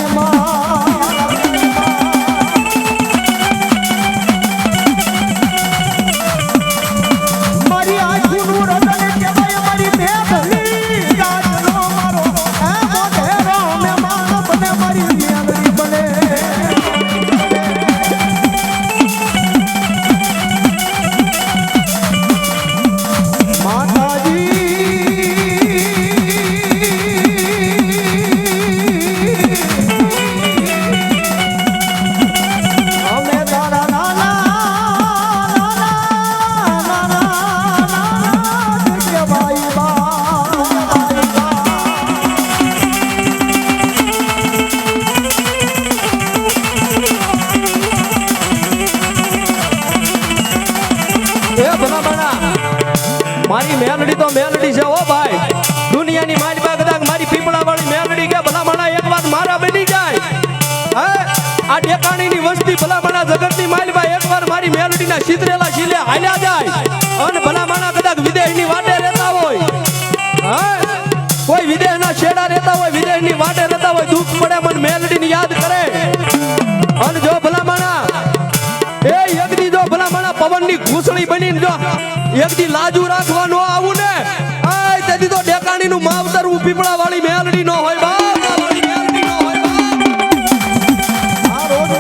મારી આંખનું રતન કહેવાય મારી મેલડી જાજનો મારો એ મોઢેરો મહેમાન બને મારી મેલડી બને મારી મેલડી તો મેલડી છે ઓ ભાઈ દુનિયાની માલપા કદાચ મારી પીપળા વાળી મેલડી કે ભલામણા એક વાત મારા બની જાય હે આ ઠેકાણીની વસ્તી ભલામણા જગતની માલપા એકવાર મારી મેલડીના સિતરેલા શીલે હાલ્યા જાય અને ભલામણા કદાચ વિદેશની વાટે ભૂસળી બનીને જો એક દી લાજુ રાખવા નો આવું ને આય તેથી તો ડેકાણી નું માવતર હું પીપળા વાળી મેલડી નો હોય બાપ વાળી મેલડી નો હોય બાપ આ રોજ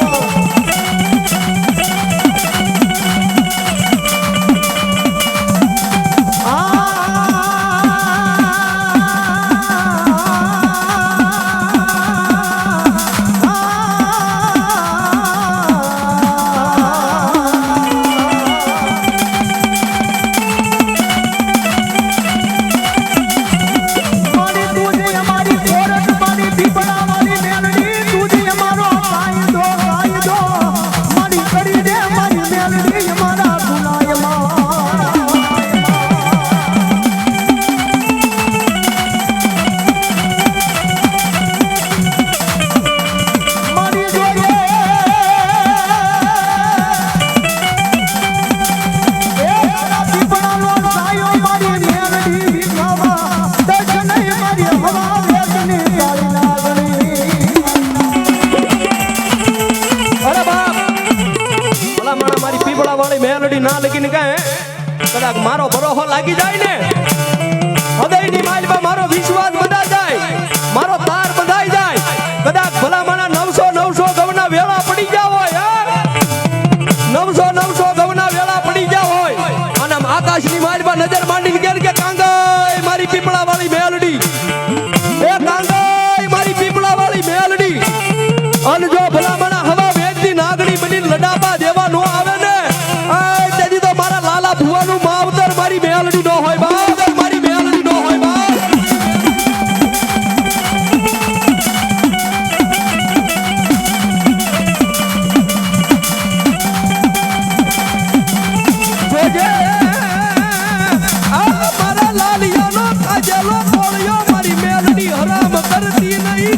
ના લગીને કાંઈ કદાચ મારો ભરોસો લાગી જાય ને હૃદયની માલમાં મારો વિશ્વાસ બંધા જાય મારો તાર બંધાઈ જાય કદાચ ભલામણા 900 ગવના વેળા પડી ગયા હોય 900 ગવના વેળા પડી ગયા હોય અને આમ આકાશની માલમાં નજર માંડીને કે કાંગાઈ મારી પીપળા વાળી મેલડી એ કાંગાઈ મારી પીપળા વાળી મેલડી અને જો ભલામણા હવા વેગતી નાગણી બની લડાપા દેવા નો આવે ને ભુવાનું માવતર મારી મેલડી નો હોય બાપ મારી મેલડી નો હોય બાપ જોજે આ મારા લાલિયાનો કાજેલો કોળિયો મારી મેલડી હરામ કરતી નહીં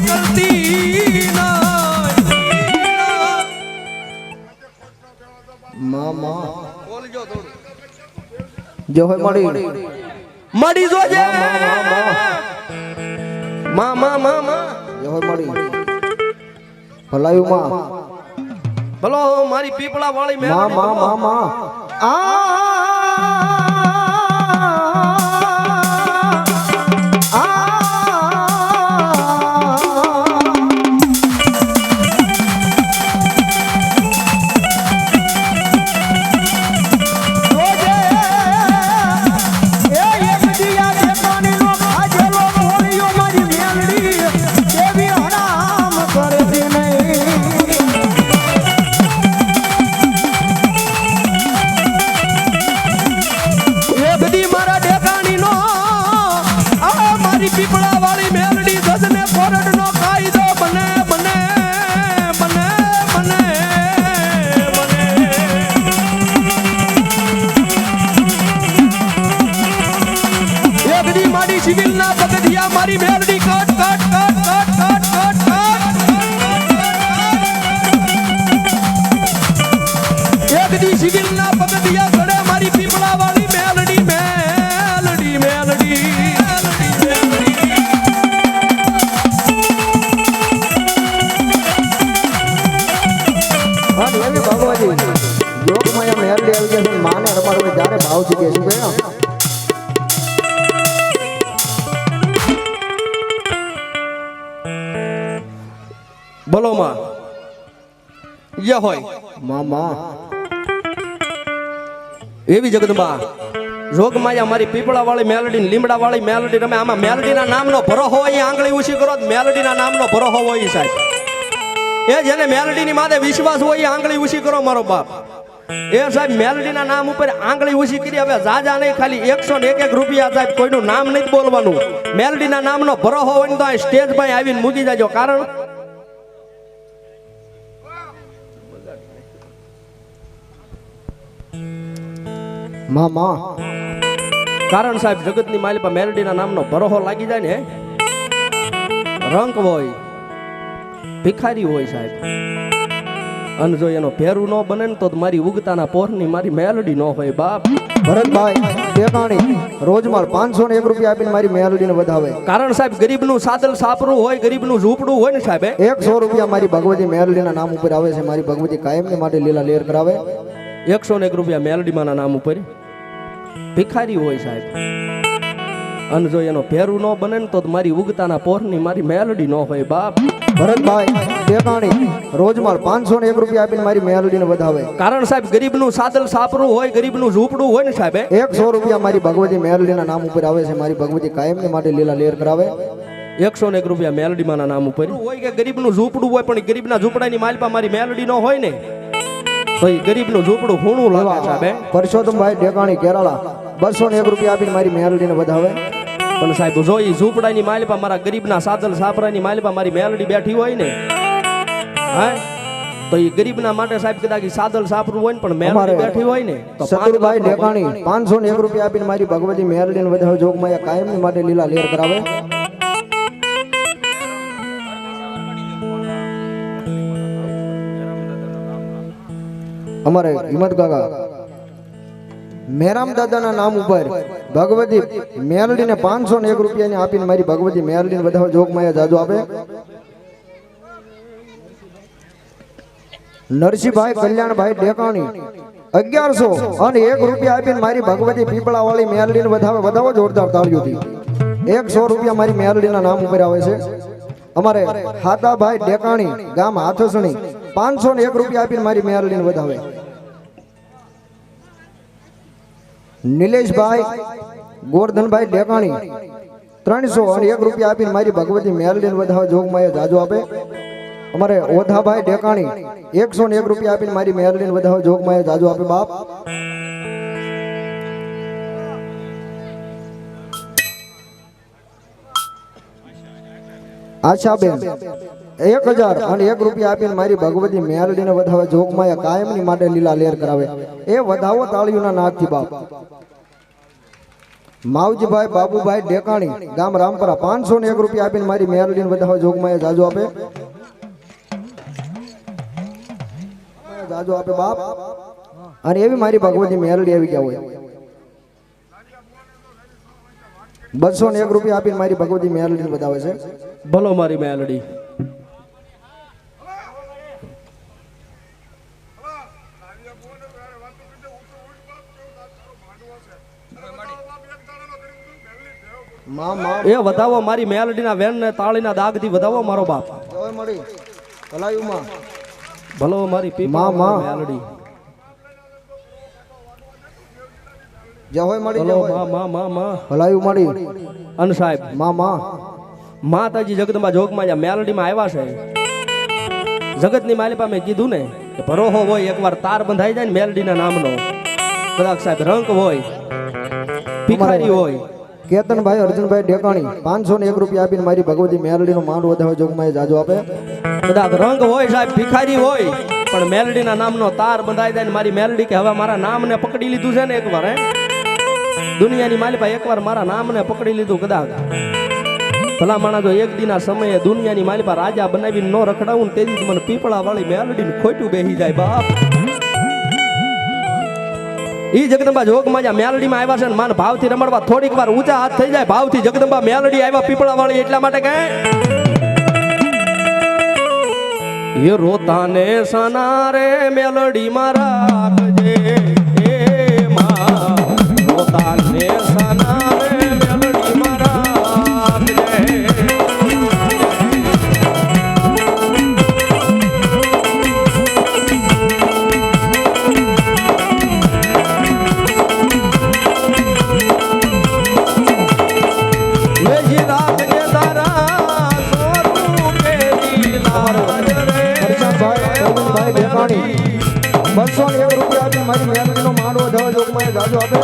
મામા બોલજો થોડું જો હોય મડી જોજે મા જો હોય મળી ભલાયું માં ભલો મારી પીપળા વાળી મેં મા પીપળા વાળી મેલડી જજને કોરડ નો કાયદો બને બને બને બને બને એકડી મારી સિવિલ ના પગથિયા મારી મેલડી કટ કટ કટ કટ કટ કટ એકડી સિવિલ ના પગથિયા ચડે મારી પીપળા વાળી મેલડી મેલડી મેલડી લોકમાં મેલડી આવી ગયા છે માને રમાડો જ્યારે ભાવ છે કે શું કહે બોલો માં ય હોય મામા એવી જગદંબા જોગમાયા મારી પીપળા વાળી મેલડી લીમડા વાળી મેલડી તમે આમાં મેલડીના નામનો ભરોહો હોય આંગળી ઊંચી કરો મેલડીના નામનો ભરોહો હોય સાહેબ એ જેને મેલડીની માથે વિશ્વાસ હોય આંગળી ઊંચી કરો મારો બાપ એ સાહેબ મેલડીના નામ ઉપર આંગળી ઊંચી કરી હવે જાજા નહીં ખાલી 101 રૂપિયા સાહેબ કોઈનું નામ નહીં બોલવાનું મેલડીના નામનો ભરોહો હોય ને તો આ સ્ટેજ પર આવીને મૂકી જાજો કારણ મામા કારણ સાહેબ જગતની માલી પર મેલડીના નામનો ભરોહો લાગી જાય ને રંક હોય ભિખારી હોય સાહેબ અને જો એનો ભેરું ન બને ને તો મારી ઉગતાના પોરની મારી મેલડી ન હોય બાપ ભરતભાઈ દેકાણી રોજમાં 501 રૂપિયા આપીને મારી મેલડીને વધાવે કારણ સાહેબ ગરીબનું સાદલ સાપરું હોય ગરીબનું ઝૂંપડું હોય ને સાહેબ 100 રૂપિયા મારી ભગવતી મેલડીના નામ ઉપર આવે છે મારી ભગવતી કાયમને માટે લીલા લેર કરાવે 101 રૂપિયા મેલડીમાના નામ ઉપર ભિખારી હોય સાહેબ, અને જો એનો ભેરું ન બને ને તો મારી ઉગતાના પોરની મારી મેલડી ન હોય બાપ. ભરતભાઈ ટેકાણી રોજમાં 501 રૂપિયા આપીને મારી મેલડીને વધાવે. કારણ સાહેબ ગરીબનું સાદલ સાપરું હોય, ગરીબનું ઝૂંપડું હોય ને સાહેબ, 100 રૂપિયા મારી ભગવતી મેલડીના નામ ઉપર આવે છે. મારી ભગવતી કાયમને માટે લીલા લેર કરાવે. 101 રૂપિયા મેલડીમાના નામ ઉપર હોય કે ગરીબનું ઝૂંપડું હોય, પણ ગરીબના ઝૂંપડાની માલપા મારી મેલડી ન હોય ને તો એ ગરીબનું ઝૂંપડું ખૂણું લાગે સાહેબ. પરસોત્તમભાઈ ટેકાણી કેરાળા 201 રૂપિયા આપીને મારી મેલડીને વધાવે. પણ સાહેબ જો એ ઝૂંપડાની માલપા મારા ગરીબના સાદલ સાપરાની માલપા મારી મેલડી બેઠી હોય ને, હા, તો એ ગરીબના માટે સાહેબ કદાચ સાદલ સાપરું હોય ને પણ મેલડી બેઠી હોય ને તો સતુરભાઈ ટેકાણી 501 રૂપિયા આપીને મારી ભગવતી મેલડીને વધાવે. જોગમાં કાયમની માટે લીલા લેર કરાવે. અમારે હિંમત કાકા મેરામ દાદાના નામ ઉપર ભગવતી મેલડીને 501 રૂપિયાની આપીને મારી ભગવતી મેલડીને વધાવે. જોગમાયા જાજો આપે. નરસિંહભાઈ કલ્યાણભાઈ ટેકાણી 1101 રૂપિયા આપીને મારી ભગવતી પીપળા વાળી મેલડીને વધાવે. વધાવો જોરદાર તાળીઓથી. 100 રૂપિયા મારી મેલડીના નામ ઉપર આવે છે. અમારે હાતાભાઈ ટેકાણી ગામ હાથસણી 501 રૂપિયા આપીને મારી મેલડીને વધાવે. નિલેશભાઈ ગોરધનભાઈ ટેકાણી 301 રૂપિયા આપીને મારી ભગવતી મેલડીને વધાવે. જોગમાયા જાજો આપે. અમારે ઓધાભાઈ ટેકાણી 101 રૂપિયા આપીને મારી મેલડીને વધાવે. જોગમાયા જાજો આપે બાપ. આશાબેન 1001 રૂપિયા આપીને મારી ભગવતી મેલડીને વધાવે. જોગમાયા કાયમની માટે લીલા લેર કરાવે. એ વધાવો તાળીઓના નાદથી બાપ. માવજીભાઈ બાબુભાઈ ટેકાણી ગામ રામપરા 501 રૂપિયા આપીને મારી મેલડીને વધાવે. જોગમાયા જાજો આપે. જાજો આપે બાપ. અને એવી મારી ભગવતી મેલડી આવી ગયા હોય. 201 રૂપિયા આપીને મારી ભગવતી મેલડીને વધાવે છે. ભલો મારી મેલડી. એ વધાવો મારી મેલડીના વેન ને તાળીના દાગથી વધાવો મારો બાપ. જય મળી ભલાયુમાં. ભલો મારી પીપળા મેલડી. જય હોય મળી. ભલો માં ભલાયુ મળી. અન સાહેબ માં માતાજી જગદંબા જોગમાં મેલડીમાં આવ્યા છે. જગતની માલિપા મેં કીધું ને કે ભરોહો હોય એકવાર તાર બંધાઈ જાય ને મેલડીના નામનો, કદાચ સાહેબ રંક હોય, ભિખારી હોય. કેતનભાઈ અર્જુનભાઈ ટેકાણી 501 રૂપિયા આપીને મારી ભગવતી મેલડીનો માંડ વધાવે. જોગમાં જાજો આપે. કદાચ રંગ હોય સાહેબ, ભિખારી હોય, પણ મેલડીના નામનો તાર બંધાઈ જાય ને મારી મેલડી કે હવે મારા નામને પકડી લીધું છે ને એકવાર, હે દુનિયાની માલિપા એકવાર મારા નામને પકડી લીધું. કદાચ ભલા માણા જો એક દિના સમયે દુનિયાની માલિપા રાજા બનાવીને ન રખડાવું ને તેથી મને પીપળા વાળી મેલડીને ખોટું બેહી જાય બાપ. ઈ જગદંબા જોગમાં મેલડીમાં આવ્યા છે ને માન ભાવથી રમડવા થોડીક વાર ઊંચા હાથ થઈ જાય ભાવથી. જગદંબા મેલડી આવ્યા પીપળા વાળી એટલા માટે કે એ રોતાને સનારે મેલડી મારા રાખજે, એ માં રોતાને સનારે મેલડી મારા રાખજે. ટેકાણી 201 રૂપિયા આપીને મારી મેલડીનો માંડ વધાવે. જોગમાં જાજો આપે.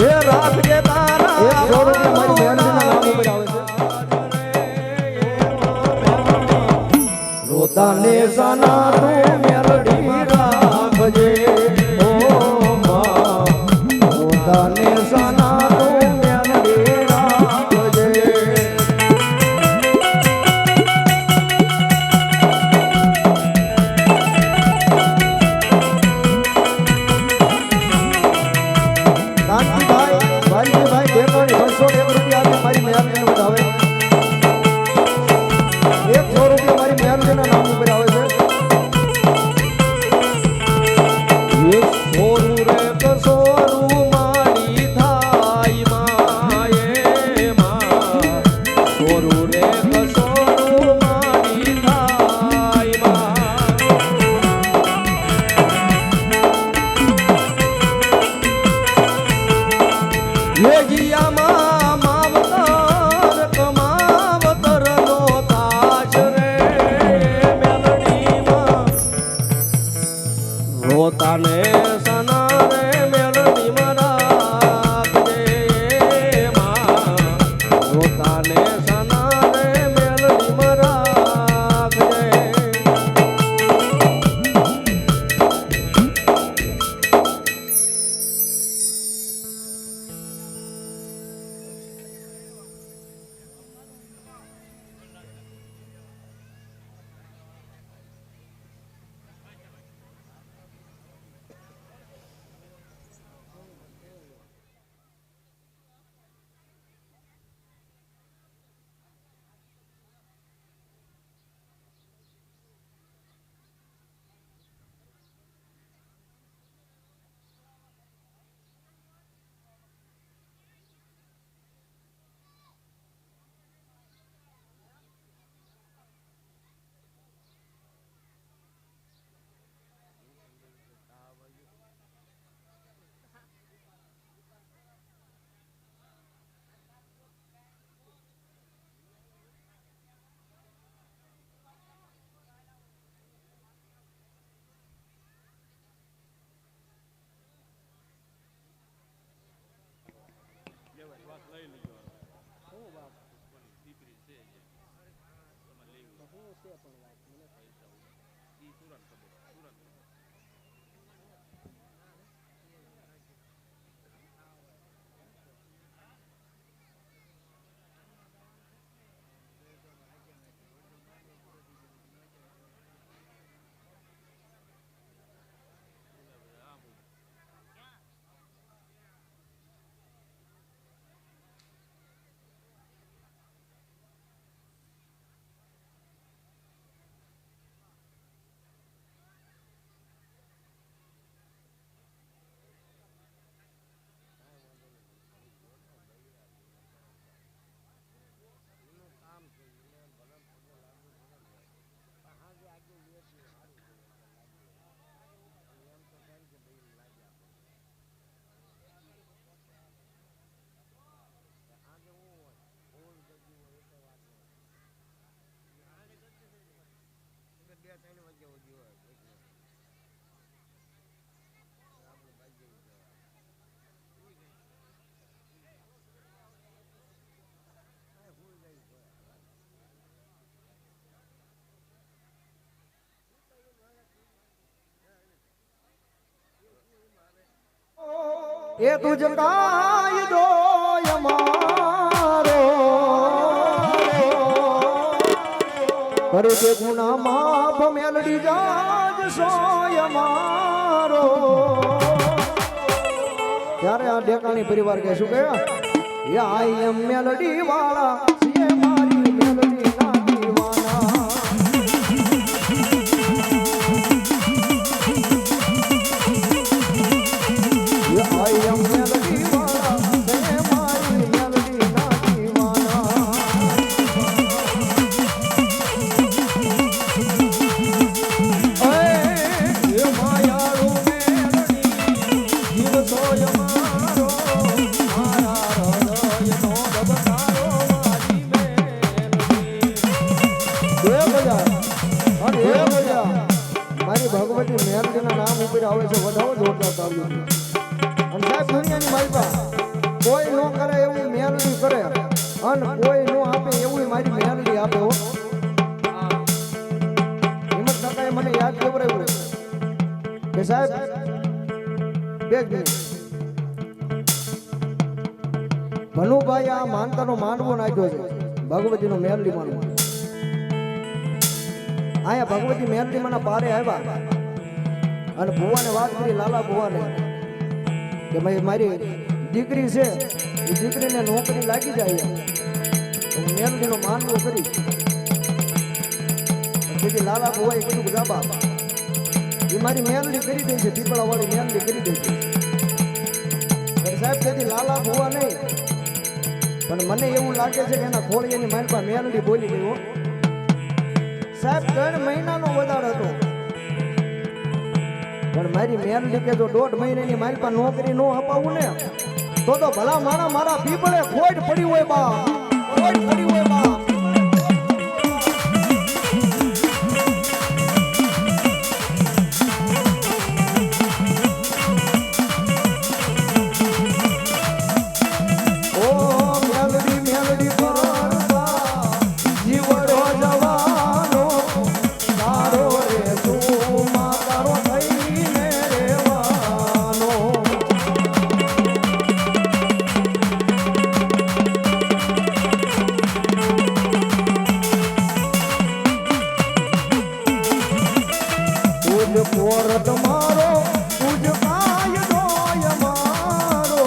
એ રાખજે તારા 100 રૂપિયા મારી મેલડીના નામ ઉપર આવે છે. રોતાને સના તું મેલડી રાખજે, ઓ માં રોતાને સના તું મેલડી રાખજે. કાંતિભાઈ વાલજીભાઈ ટેકાણી 201 રૂપિયા આપીને મારી મેલડીને વધાવે. 100 રૂપિયા મારી મેલડીના નામ ઉપર આવે છે. એ તુજ કાયદો અમારો કરે તે ગુના માફ મેલડી જાજ સોય અમારો. ત્યારે આ ડેકાણી પરિવાર કે શું કે આઈ એમ મેલડી વાળા છે મારી મેલડી ના દીવાના. આઈ એમ મેલડી વાળા છે મારી મેલડી ના દીવાના. એ માયાળું મેલડી જીવ સોય મારો મારા હૃદયનો ધબકારો મારી મેલડી. મારી ભગવતી મેલડીના નામ ઉપર આવે છે વધાવો જોરદાર તાળીઓ. અને સાહેબ દુનિયાની માલપા કોઈ નો કરે એવું મેલડી કરે અને કોઈ નો આપે એવું મારી મેલડી આપે હો. હિંમત કાકાએ મને યાદ કરાવ્યું કે સાહેબ બે જ મિનિટ ભનુભાઈ આ માનતાનો માંડવો નાખ્યો છે ભગવતીનો મેલડી માંડવો. આયા ભગવતી મેલડી માના પારે આવ્યા અને ભુવાને વાત કરી લાલા ભુવાને કે ભાઈ મારી દીકરી છે એ દીકરીને નોકરી લાગી જાય તો હું મેલડીનો માનવો કરી. તેથી લાલા ભુવાએ કીધું કે જાબા એ મારી મેલડી કરી દે છે પીપળા વાળી મેલડી કરી દે છે. સાહેબ તેથી લાલા ભુવા નહીં પણ મને એવું લાગે છે કે એના ખોળિયાની માલપા મેલડી બોલી ગઈ હો. સાહેબ 3 મહિનાનો વધાર હતો પણ મારી મેલડી કે જો 1.5 મહિનાની માલપા નોકરી નો અપાવું ને તો ભલા મારા પીપળે ખોટ પડી હોય બા, ખોટ પડી હોય બા. કોરટ મારો તુજ કાયદો અમારો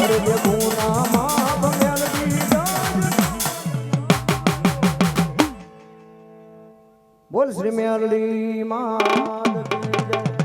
અરે જે ગુના માફ મેલડી જાજ. બોલ શ્રી મેલડી માત કી જય.